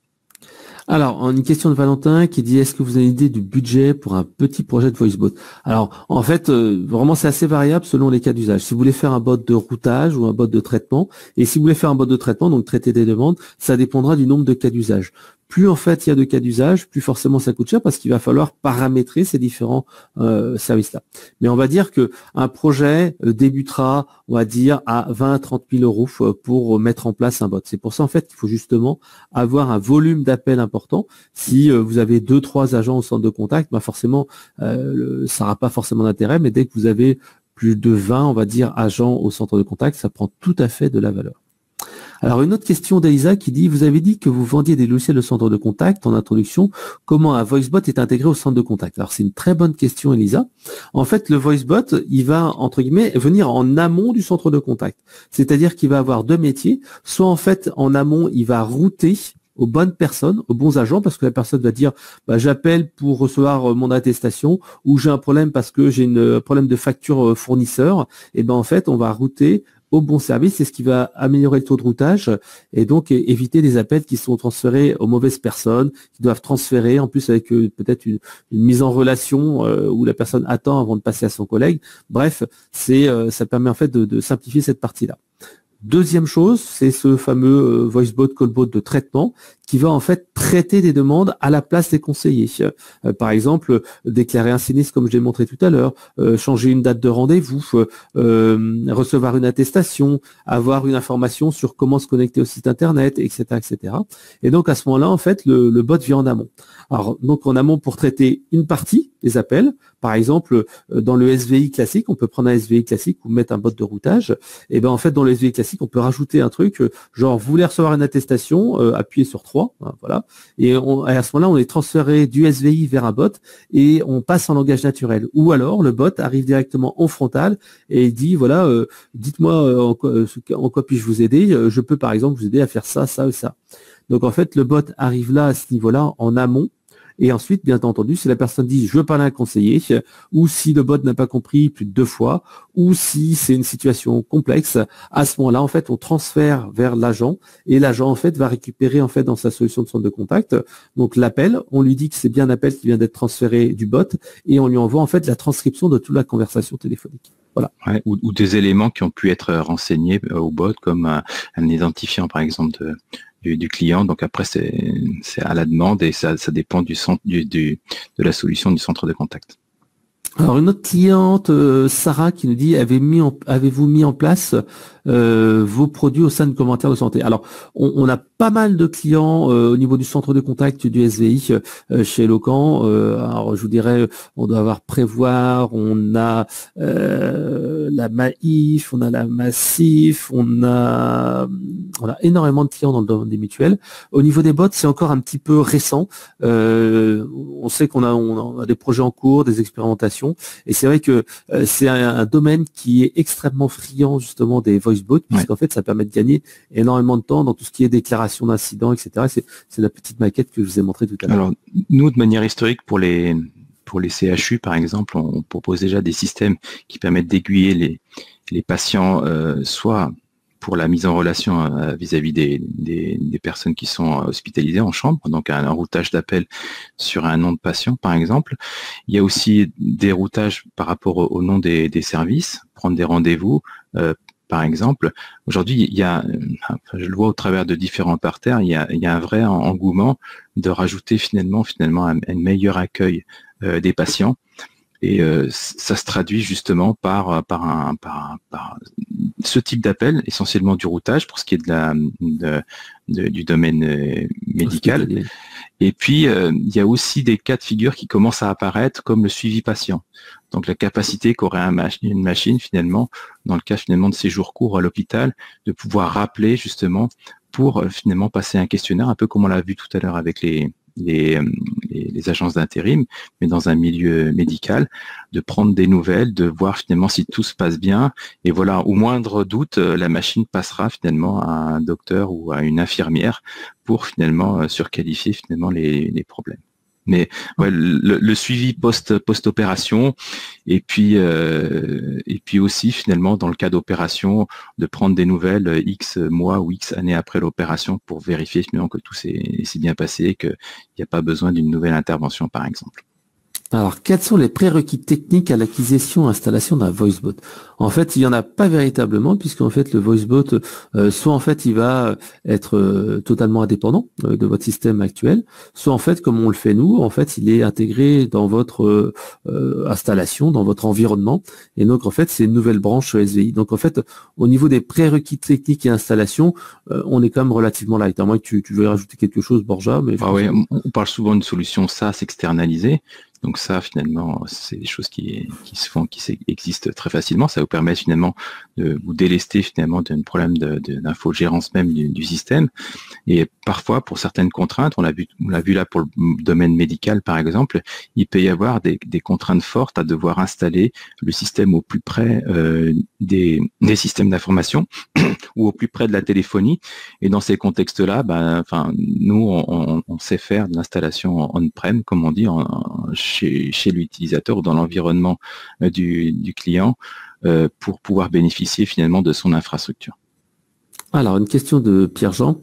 Alors, une question de Valentin qui dit, est-ce que vous avez une idée du budget pour un petit projet de VoiceBot? Alors, en fait, vraiment, c'est assez variable selon les cas d'usage. Si vous voulez faire un bot de routage ou un bot de traitement, et si vous voulez faire un bot de traitement, donc traiter des demandes, ça dépendra du nombre de cas d'usage. Plus en fait il y a de cas d'usage, plus forcément ça coûte cher parce qu'il va falloir paramétrer ces différents services-là. Mais on va dire que un projet débutera, on va dire, à 20 à 30 000 euros pour mettre en place un bot. C'est pour ça en fait qu'il faut justement avoir un volume d'appels important. Si vous avez 2-3 agents au centre de contact, bah forcément ça n'aura pas forcément d'intérêt. Mais dès que vous avez plus de 20, on va dire, agents au centre de contact, ça prend tout à fait de la valeur. Alors, une autre question d'Elisa qui dit, vous avez dit que vous vendiez des logiciels de centre de contact en introduction. Comment un VoiceBot est intégré au centre de contact? Alors, c'est une très bonne question, Elisa. En fait, le VoiceBot, il va, entre guillemets, venir en amont du centre de contact. C'est-à-dire qu'il va avoir 2 métiers. Soit, en fait, en amont, il va router aux bonnes personnes, aux bons agents, parce que la personne va dire, bah, j'appelle pour recevoir mon attestation, ou j'ai un problème parce que j'ai un problème de facture fournisseur. Et ben, en fait, on va router au bon service, c'est ce qui va améliorer le taux de routage et donc éviter des appels qui sont transférés aux mauvaises personnes, qui doivent transférer, en plus avec peut-être une mise en relation où la personne attend avant de passer à son collègue. Bref, ça permet en fait de simplifier cette partie-là. Deuxième chose, c'est ce fameux VoiceBot, Callbot de traitement qui va en fait traiter des demandes à la place des conseillers. Par exemple, déclarer un sinistre comme je l'ai montré tout à l'heure, changer une date de rendez-vous, recevoir une attestation, avoir une information sur comment se connecter au site internet, etc., etc. Et donc à ce moment-là, en fait, le bot vient en amont. Alors donc en amont pour traiter une partie des appels. Par exemple, dans le SVI classique, on peut prendre un SVI classique ou mettre un bot de routage. Et ben en fait, dans le SVI classique, on peut rajouter un truc genre vous voulez recevoir une attestation, appuyez sur 3, hein, voilà. Et à ce moment-là, on est transféré du SVI vers un bot et on passe en langage naturel. Ou alors le bot arrive directement en frontal et il dit voilà, dites-moi en quoi puis-je vous aider. Je peux par exemple vous aider à faire ça, ça ou ça. Donc en fait, le bot arrive là à ce niveau-là en amont. Et ensuite, bien entendu, si la personne dit je veux parler à un conseiller, ou si le bot n'a pas compris plus de 2 fois, ou si c'est une situation complexe, à ce moment-là, en fait, on transfère vers l'agent et l'agent, en fait, va récupérer, en fait, dans sa solution de centre de contact, donc l'appel, on lui dit que c'est bien un appel qui vient d'être transféré du bot et on lui envoie, en fait, la transcription de toute la conversation téléphonique. Voilà. Ouais, ou des éléments qui ont pu être renseignés au bot, comme un identifiant, par exemple, du client. Donc après, c'est à la demande et ça dépend de la solution du centre de contact. Alors une autre cliente, Sarah, qui nous dit, avez-vous mis en place vos produits au sein de commentaires de santé? Alors, on a pas mal de clients au niveau du centre de contact du SVI chez Eloquent. Alors, je vous dirais, on doit avoir Prévoir, on a la Maïf, on a la Massif, on a énormément de clients dans le domaine des mutuelles. Au niveau des bots, c'est encore un petit peu récent. On sait on a des projets en cours, des expérimentations. Et c'est vrai que c'est un domaine qui est extrêmement friand justement des voice bots, puisqu'en fait ça permet de gagner énormément de temps dans tout ce qui est déclaration d'incidents, etc. C'est la petite maquette que je vous ai montrée tout à l'heure. Alors nous, de manière historique, pour les CHU par exemple, on propose déjà des systèmes qui permettent d'aiguiller les patients, soit pour la mise en relation vis-à-vis des personnes qui sont hospitalisées en chambre, donc un routage d'appel sur un nom de patient par exemple. Il y a aussi des routages par rapport au nom des services, prendre des rendez-vous par exemple. Aujourd'hui, il y a, je le vois au travers de différents parterres, il y a un vrai engouement de rajouter finalement un meilleur accueil des patients. Et ça se traduit justement par ce type d'appel, essentiellement du routage pour ce qui est du domaine médical. Et puis, il y a aussi des cas de figure qui commencent à apparaître comme le suivi patient. Donc, la capacité qu'aurait une machine, finalement, dans le cas finalement de séjour court à l'hôpital, de pouvoir rappeler justement pour finalement passer un questionnaire, un peu comme on l'a vu tout à l'heure avec les agences d'intérim, mais dans un milieu médical, de prendre des nouvelles, de voir finalement si tout se passe bien. Et voilà, au moindre doute, la machine passera finalement à un docteur ou à une infirmière pour finalement surqualifier finalement les problèmes. Mais ouais, le suivi post-opération et puis aussi finalement dans le cas d'opération de prendre des nouvelles X mois ou X années après l'opération pour vérifier finalement que tout s'est bien passé et qu'il n'y a pas besoin d'une nouvelle intervention par exemple. Alors, quels sont les prérequis techniques à l'acquisition et installation d'un VoiceBot? En fait, il n'y en a pas véritablement, puisqu'en fait, le VoiceBot, soit en fait, il va être totalement indépendant de votre système actuel, soit en fait, comme on le fait nous, en fait, il est intégré dans votre installation, dans votre environnement. Et donc, en fait, c'est une nouvelle branche SVI. Donc, en fait, au niveau des prérequis techniques et installation, on est quand même relativement light. À moins que tu veux rajouter quelque chose, Borja. Mais oui, on parle souvent d'une solution SaaS externalisée. Donc ça, finalement, c'est des choses qui se font, qui existent très facilement. Ça vous permet finalement de vous délester finalement d'un problème d'infogérance même du système. Et parfois, pour certaines contraintes, on l'a vu là pour le domaine médical par exemple, il peut y avoir des contraintes fortes à devoir installer le système au plus près des systèmes d'information ou au plus près de la téléphonie. Et dans ces contextes-là, nous, on sait faire de l'installation on-prem, comme on dit, chez l'utilisateur ou dans l'environnement du client pour pouvoir bénéficier finalement de son infrastructure. Alors, une question de Pierre-Jean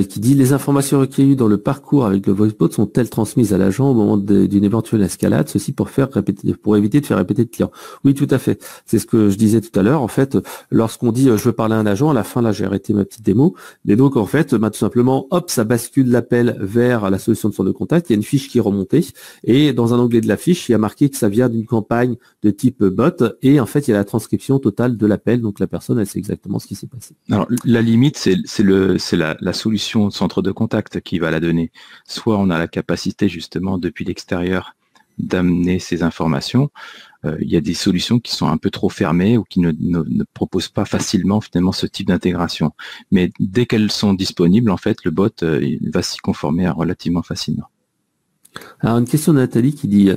qui dit: les informations recueillies dans le parcours avec le VoiceBot sont-elles transmises à l'agent au moment d'une éventuelle escalade, ceci pour éviter de faire répéter le client? Oui, tout à fait. C'est ce que je disais tout à l'heure. En fait, lorsqu'on dit je veux parler à un agent, à la fin, là, j'ai arrêté ma petite démo. Et donc, en fait, tout simplement, hop, ça bascule l'appel vers la solution de centre de contact. Il y a une fiche qui est remontée. Et dans un onglet de la fiche, il y a marqué que ça vient d'une campagne de type bot. Et en fait, il y a la transcription totale de l'appel. Donc, la personne, elle sait exactement ce qui s'est passé. Alors, la limite, c'est la solution de centre de contact qui va la donner. Soit on a la capacité justement depuis l'extérieur d'amener ces informations. Il y a des solutions qui sont un peu trop fermées ou qui ne proposent pas facilement finalement ce type d'intégration. Mais dès qu'elles sont disponibles, en fait, le bot il va s'y conformer relativement facilement. Alors, une question de Nathalie qui dit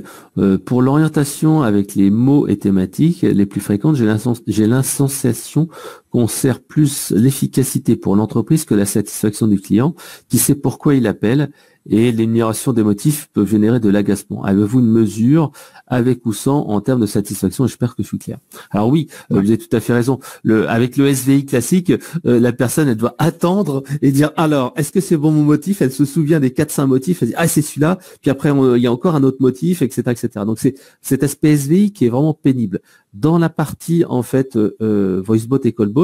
pour l'orientation avec les mots et thématiques les plus fréquentes, j'ai l'insensation qu'on sert plus l'efficacité pour l'entreprise que la satisfaction du client qui sait pourquoi il appelle, et l'énumération des motifs peut générer de l'agacement. Avez-vous une mesure avec ou sans en termes de satisfaction? J'espère que je suis clair. Alors oui, vous avez tout à fait raison. Avec le SVI classique, la personne, elle doit attendre et dire alors, est-ce que c'est bon mon motif? Elle se souvient des 4-5 motifs, elle dit ah c'est celui-là, puis après il y a encore un autre motif, etc. etc. Donc c'est cet aspect SVI qui est vraiment pénible. Dans la partie en fait VoiceBot et CallBot,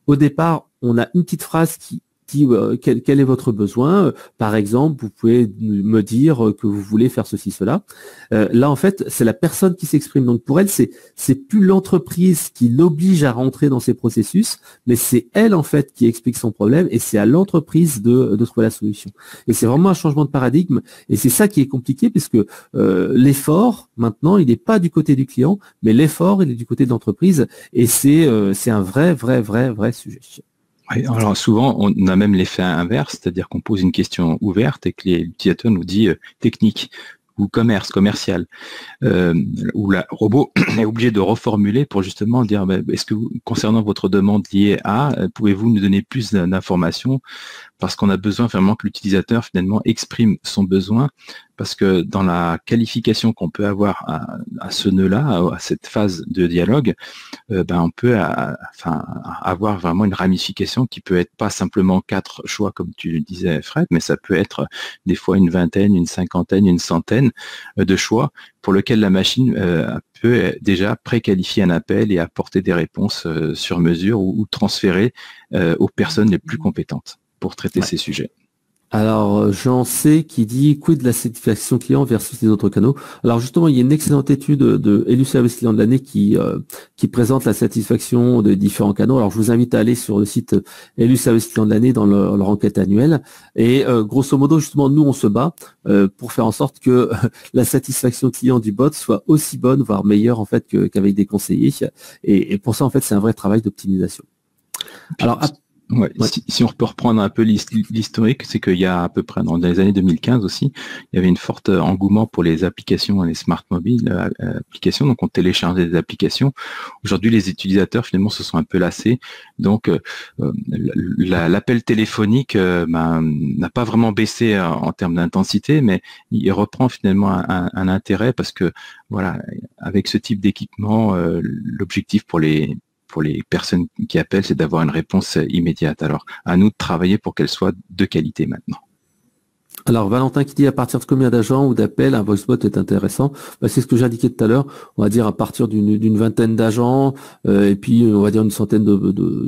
au départ, on a une petite phrase qui dit quel est votre besoin. Par exemple, vous pouvez me dire que vous voulez faire ceci, cela. Là, en fait, c'est la personne qui s'exprime. Donc pour elle, c'est plus l'entreprise qui l'oblige à rentrer dans ces processus, mais c'est elle en fait qui explique son problème et c'est à l'entreprise de trouver la solution. Et c'est vraiment un changement de paradigme et c'est ça qui est compliqué puisque l'effort maintenant, il n'est pas du côté du client, mais l'effort, il est du côté de l'entreprise et c'est un vrai sujet. Oui, alors souvent, on a même l'effet inverse, c'est-à-dire qu'on pose une question ouverte et que l'utilisateur nous dit technique ou commercial, où le robot est obligé de reformuler pour justement dire est-ce que concernant votre demande liée à, pouvez-vous nous donner plus d'informations parce qu'on a besoin vraiment que l'utilisateur finalement exprime son besoin, parce que dans la qualification qu'on peut avoir à ce nœud-là, à cette phase de dialogue, on peut avoir vraiment une ramification qui peut être pas simplement 4 choix comme tu le disais Fred, mais ça peut être des fois une vingtaine, une cinquantaine, une centaine de choix pour lesquels la machine peut déjà préqualifier un appel et apporter des réponses sur mesure ou transférer aux personnes les plus compétentes pour traiter ces sujets. Alors, Jean C qui dit quid de la satisfaction client versus les autres canaux. Alors justement, il y a une excellente étude de Élu Service Client de l'année qui présente la satisfaction de différents canaux. Alors je vous invite à aller sur le site Élu Service Client de l'année dans leur enquête annuelle. Et grosso modo, justement, nous on se bat pour faire en sorte que la satisfaction client du bot soit aussi bonne, voire meilleure en fait qu'avec des conseillers. Et pour ça, en fait, c'est un vrai travail d'optimisation. Alors ouais. Si on peut reprendre un peu l'historique, c'est qu'il y a à peu près dans les années 2015 aussi, il y avait une forte engouement pour les applications, les smart mobiles applications, donc on téléchargeait des applications. Aujourd'hui, les utilisateurs finalement se sont un peu lassés, donc l'appel téléphonique n'a pas vraiment baissé en termes d'intensité, mais il reprend finalement un intérêt parce que voilà, avec ce type d'équipement, l'objectif pour les personnes qui appellent, c'est d'avoir une réponse immédiate. Alors, à nous de travailler pour qu'elle soit de qualité maintenant. Alors, Valentin qui dit à partir de combien d'agents ou d'appels un voicebot est intéressant, c'est ce que j'indiquais tout à l'heure. On va dire à partir d'une vingtaine d'agents et puis on va dire une centaine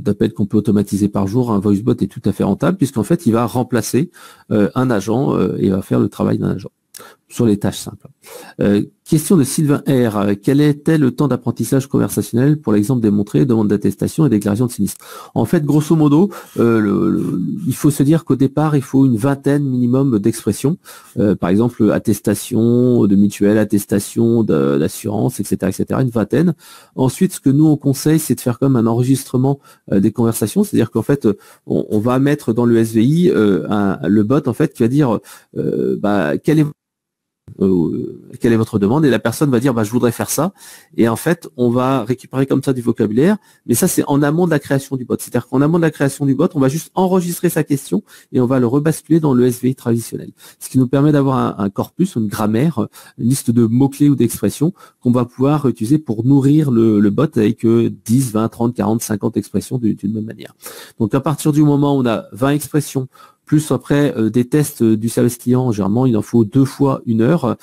d'appels qu'on peut automatiser par jour. Un voicebot est tout à fait rentable puisqu'en fait, il va remplacer un agent et va faire le travail d'un agent sur les tâches simples. Question de Sylvain R. Quel était le temps d'apprentissage conversationnel pour l'exemple démontré, demande d'attestation et déclaration de sinistre? En fait, grosso modo, il faut se dire qu'au départ, il faut une vingtaine minimum d'expressions. Par exemple, attestation de mutuelle, attestation d'assurance, etc., etc., une vingtaine. Ensuite, ce que nous, on conseille, c'est de faire comme un enregistrement des conversations. C'est-à-dire qu'en fait, on va mettre dans le SVI le bot, en fait, qui va dire quelle est votre demande, et la personne va dire je voudrais faire ça, et en fait on va récupérer comme ça du vocabulaire, mais ça c'est en amont de la création du bot. C'est-à-dire qu'en amont de la création du bot, on va juste enregistrer sa question et on va le rebasculer dans le SVI traditionnel, ce qui nous permet d'avoir un corpus, une grammaire, une liste de mots-clés ou d'expressions qu'on va pouvoir utiliser pour nourrir le bot avec 10, 20, 30, 40, 50 expressions d'une même manière. Donc à partir du moment où on a 20 expressions, plus après des tests du service client, généralement il en faut 2 fois 1 heure,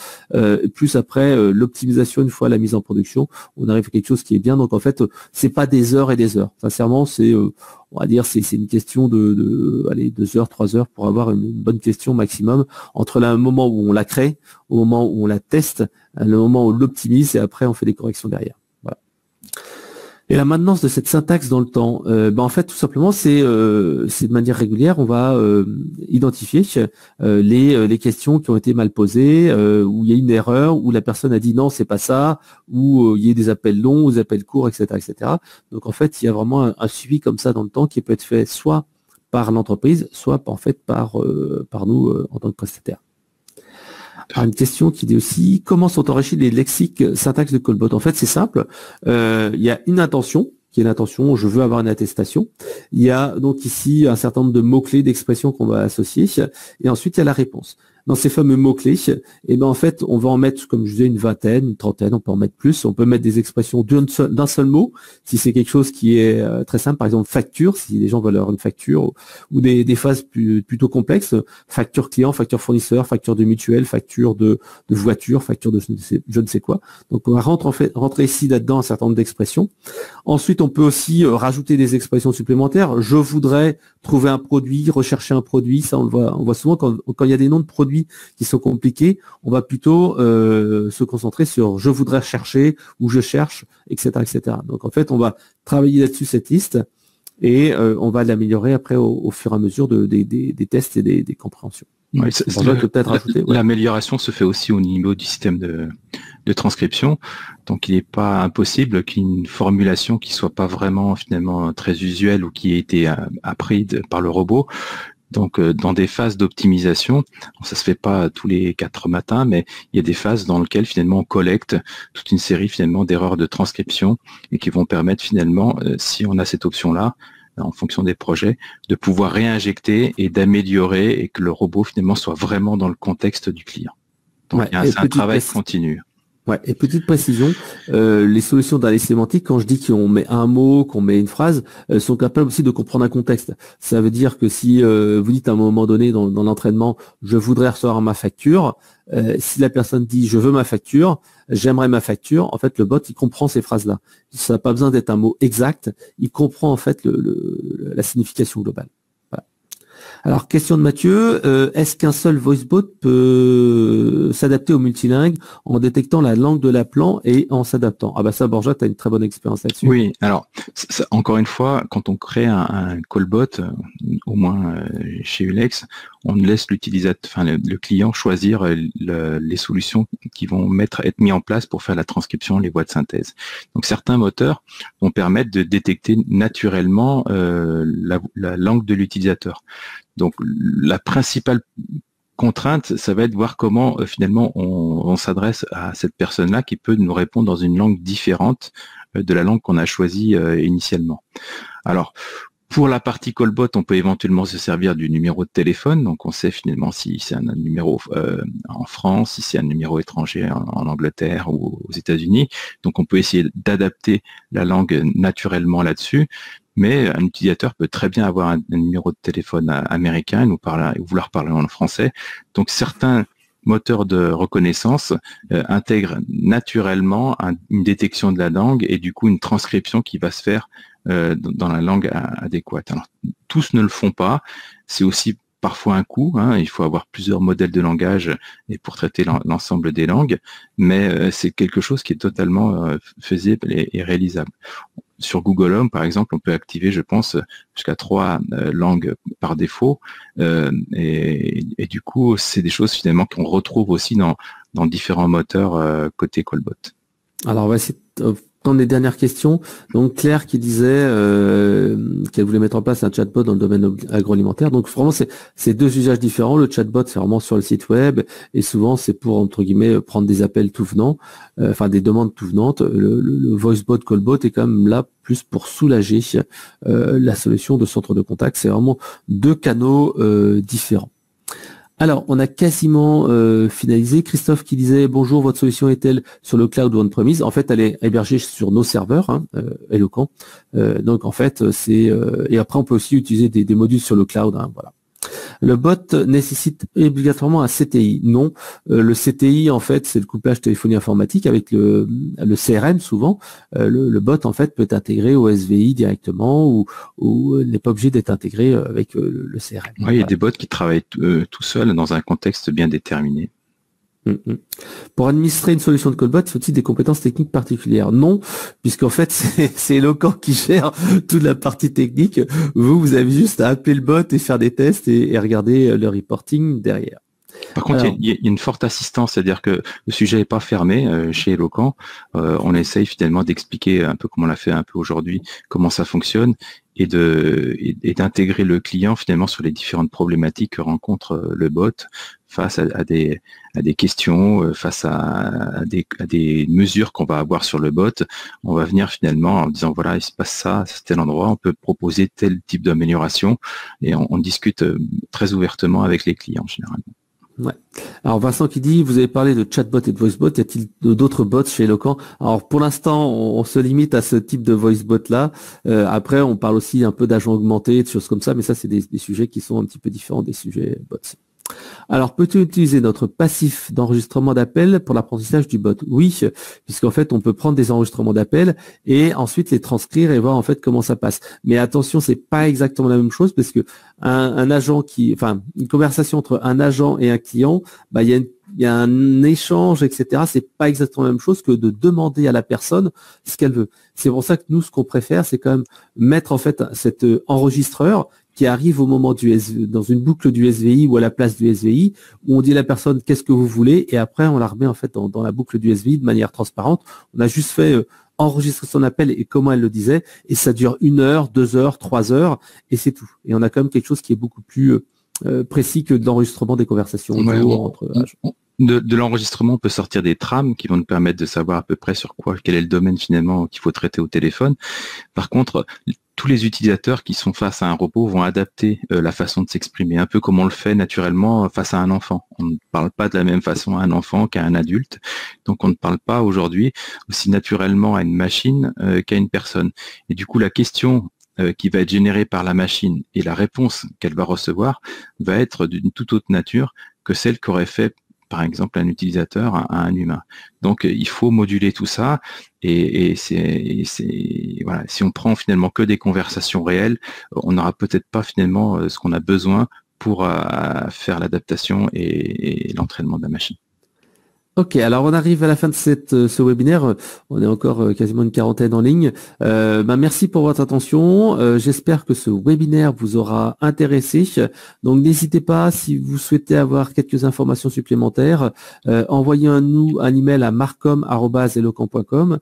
plus après l'optimisation une fois la mise en production, on arrive à quelque chose qui est bien. Donc en fait, c'est pas des heures et des heures. Sincèrement, c'est on va dire c'est une question de 2 heures, 3 heures pour avoir une bonne question maximum entre le moment où on la crée, au moment où on la teste, le moment où on l'optimise et après on fait des corrections derrière. Et la maintenance de cette syntaxe dans le temps, en fait, tout simplement, c'est de manière régulière, on va identifier les questions qui ont été mal posées, où il y a une erreur, où la personne a dit non, c'est pas ça, où il y a des appels longs, des appels courts, etc., etc. Donc en fait, il y a vraiment un suivi comme ça dans le temps qui peut être fait soit par l'entreprise, soit en fait par nous en tant que prestataire. Une question qui dit aussi comment sont enrichis les lexiques syntaxe de callbot. En fait, c'est simple. Il y a une intention, qui est l'intention, je veux avoir une attestation. Il y a donc ici un certain nombre de mots-clés d'expressions qu'on va associer. Et ensuite, il y a la réponse. dans ces fameux mots-clés, et ben en fait, on va en mettre, comme je disais, une vingtaine, une trentaine, on peut en mettre plus. On peut mettre des expressions d'un seul mot, si c'est quelque chose qui est très simple, par exemple facture, si les gens veulent avoir une facture, ou des phases plutôt complexes, facture client, facture fournisseur, facture de mutuelle, facture de voiture, facture de je ne sais quoi. Donc on va rentrer ici là-dedans un certain nombre d'expressions. Ensuite, on peut aussi rajouter des expressions supplémentaires. Je voudrais trouver un produit, rechercher un produit, ça on voit souvent quand il y a des noms de produits qui sont compliqués, on va plutôt se concentrer sur je voudrais chercher ou je cherche, etc., etc. Donc en fait, on va travailler là-dessus cette liste et on va l'améliorer après au fur et à mesure des tests et des compréhensions. Oui, l'amélioration se fait aussi au niveau du système de transcription. Donc, il n'est pas impossible qu'une formulation qui soit pas vraiment finalement très usuelle ou qui ait été apprise par le robot. Donc, dans des phases d'optimisation, ça se fait pas tous les 4 matins, mais il y a des phases dans lesquelles finalement on collecte toute une série finalement d'erreurs de transcription et qui vont permettre finalement, si on a cette option-là, en fonction des projets, de pouvoir réinjecter et d'améliorer et que le robot finalement soit vraiment dans le contexte du client. Donc, c'est un travail continu. Ouais, et petite précision, les solutions d'analyse sémantique, quand je dis qu'on met un mot, qu'on met une phrase, sont capables aussi de comprendre un contexte. Ça veut dire que si vous dites à un moment donné dans l'entraînement, je voudrais recevoir ma facture, si la personne dit je veux ma facture, j'aimerais ma facture, en fait le bot il comprend ces phrases-là. Ça n'a pas besoin d'être un mot exact, il comprend en fait la signification globale. Alors, question de Mathieu, est-ce qu'un seul voicebot peut s'adapter au multilingue en détectant la langue de l'appelant et en s'adaptant? Ah bah ça, Borja, tu as une très bonne expérience là-dessus. Oui, alors, encore une fois, quand on crée un callbot, au moins chez Ulex, on laisse l'utilisateur, le client choisir les solutions qui vont être mis en place pour faire la transcription, les voix de synthèse. Donc, certains moteurs vont permettre de détecter naturellement la langue de l'utilisateur. Donc, la principale contrainte, ça va être de voir comment finalement on s'adresse à cette personne-là qui peut nous répondre dans une langue différente de la langue qu'on a choisie initialement. Alors, pour la partie callbot, on peut éventuellement se servir du numéro de téléphone. Donc, on sait finalement si c'est un numéro en France, si c'est un numéro étranger en Angleterre ou aux États-Unis. Donc, on peut essayer d'adapter la langue naturellement là-dessus. Mais un utilisateur peut très bien avoir un numéro de téléphone américain et vouloir parler en français. Donc, certains moteurs de reconnaissance intègrent naturellement une détection de la langue et du coup une transcription qui va se faire dans la langue adéquate. Alors, tous ne le font pas. C'est aussi parfois un coût. Il faut avoir plusieurs modèles de langage et pour traiter l'ensemble des langues. Mais c'est quelque chose qui est totalement faisable et réalisable. Sur Google Home, par exemple, on peut activer, je pense, jusqu'à 3 langues par défaut. Et du coup, c'est des choses finalement qu'on retrouve aussi dans différents moteurs côté callbot. Alors, on va essayer de prendre les dernières questions. Donc, Claire qui disait qu'elle voulait mettre en place un chatbot dans le domaine agroalimentaire. Donc, vraiment, c'est 2 usages différents. Le chatbot, c'est vraiment sur le site web et souvent, c'est pour, entre guillemets, prendre des appels tout venant, des demandes tout venantes. Le voicebot, callbot est quand même là plus pour soulager la solution de centre de contact. C'est vraiment 2 canaux différents. Alors, on a quasiment finalisé. Christophe qui disait « Bonjour, votre solution est-elle sur le cloud ou on-premise ?» En fait, elle est hébergée sur nos serveurs, Eloquent. Donc, en fait, et après, on peut aussi utiliser des modules sur le cloud. Voilà. Le bot nécessite obligatoirement un CTI. Non, le CTI, en fait, c'est le couplage téléphonie informatique avec le CRM, souvent. Le bot, en fait, peut être intégré au SVI directement ou n'est pas obligé d'être intégré avec le CRM. Oui, il y a des bots qui travaillent tout seuls dans un contexte bien déterminé. Pour administrer une solution de callbot, faut-il des compétences techniques particulières? Non, puisqu'en fait, c'est Eloquent qui gère toute la partie technique. Vous avez juste à appeler le bot et faire des tests et regarder le reporting derrière. Par contre, il y a une forte assistance, c'est-à-dire que le sujet n'est pas fermé chez Eloquent. On essaye finalement d'expliquer un peu comme on l'a fait un peu aujourd'hui, comment ça fonctionne et d'intégrer le client finalement sur les différentes problématiques que rencontre le bot face à des questions, face à des mesures qu'on va avoir sur le bot. On va venir finalement en disant voilà, il se passe ça, c'est tel endroit, on peut proposer tel type d'amélioration et on discute très ouvertement avec les clients généralement. Ouais. Alors Vincent qui dit, vous avez parlé de chatbot et de voicebot, y a-t-il d'autres bots chez Eloquent? Alors pour l'instant, on se limite à ce type de voicebot là. Après, on parle aussi un peu d'agents augmentés, de choses comme ça, mais ça c'est des sujets qui sont un petit peu différents des sujets bots. Alors, peux-tu utiliser notre passif d'enregistrement d'appel pour l'apprentissage du bot? Oui, puisqu'en fait, on peut prendre des enregistrements d'appels et ensuite les transcrire et voir en fait comment ça passe. Mais attention, c'est pas exactement la même chose parce que une conversation entre un agent et un client, bah, il y a un échange, etc. C'est pas exactement la même chose que de demander à la personne ce qu'elle veut. C'est pour ça que nous, ce qu'on préfère, c'est quand même mettre en fait cet enregistreur qui arrive au moment dans une boucle du SVI ou à la place du SVI, où on dit à la personne qu'est-ce que vous voulez, et après on la remet en fait dans la boucle du SVI de manière transparente. On a juste fait enregistrer son appel et comment elle le disait, et ça dure 1 heure, 2 heures, 3 heures, et c'est tout. Et on a quand même quelque chose qui est beaucoup plus précis que de l'enregistrement des conversations entre agents. De l'enregistrement, on peut sortir des trames qui vont nous permettre de savoir à peu près quel est le domaine finalement qu'il faut traiter au téléphone. Par contre, tous les utilisateurs qui sont face à un robot vont adapter la façon de s'exprimer, un peu comme on le fait naturellement face à un enfant. On ne parle pas de la même façon à un enfant qu'à un adulte, donc on ne parle pas aujourd'hui aussi naturellement à une machine qu'à une personne. Et du coup, la question qui va être générée par la machine et la réponse qu'elle va recevoir va être d'une toute autre nature que celle qu'aurait fait par exemple un utilisateur à un humain. Donc il faut moduler tout ça et voilà, si on prend finalement que des conversations réelles, on n'aura peut-être pas finalement ce qu'on a besoin pour faire l'adaptation et l'entraînement de la machine. Ok, alors on arrive à la fin de ce webinaire. On est encore quasiment une quarantaine en ligne. Merci pour votre attention. J'espère que ce webinaire vous aura intéressé. Donc n'hésitez pas, si vous souhaitez avoir quelques informations supplémentaires, envoyez-nous un email à marcom@eloquent.com.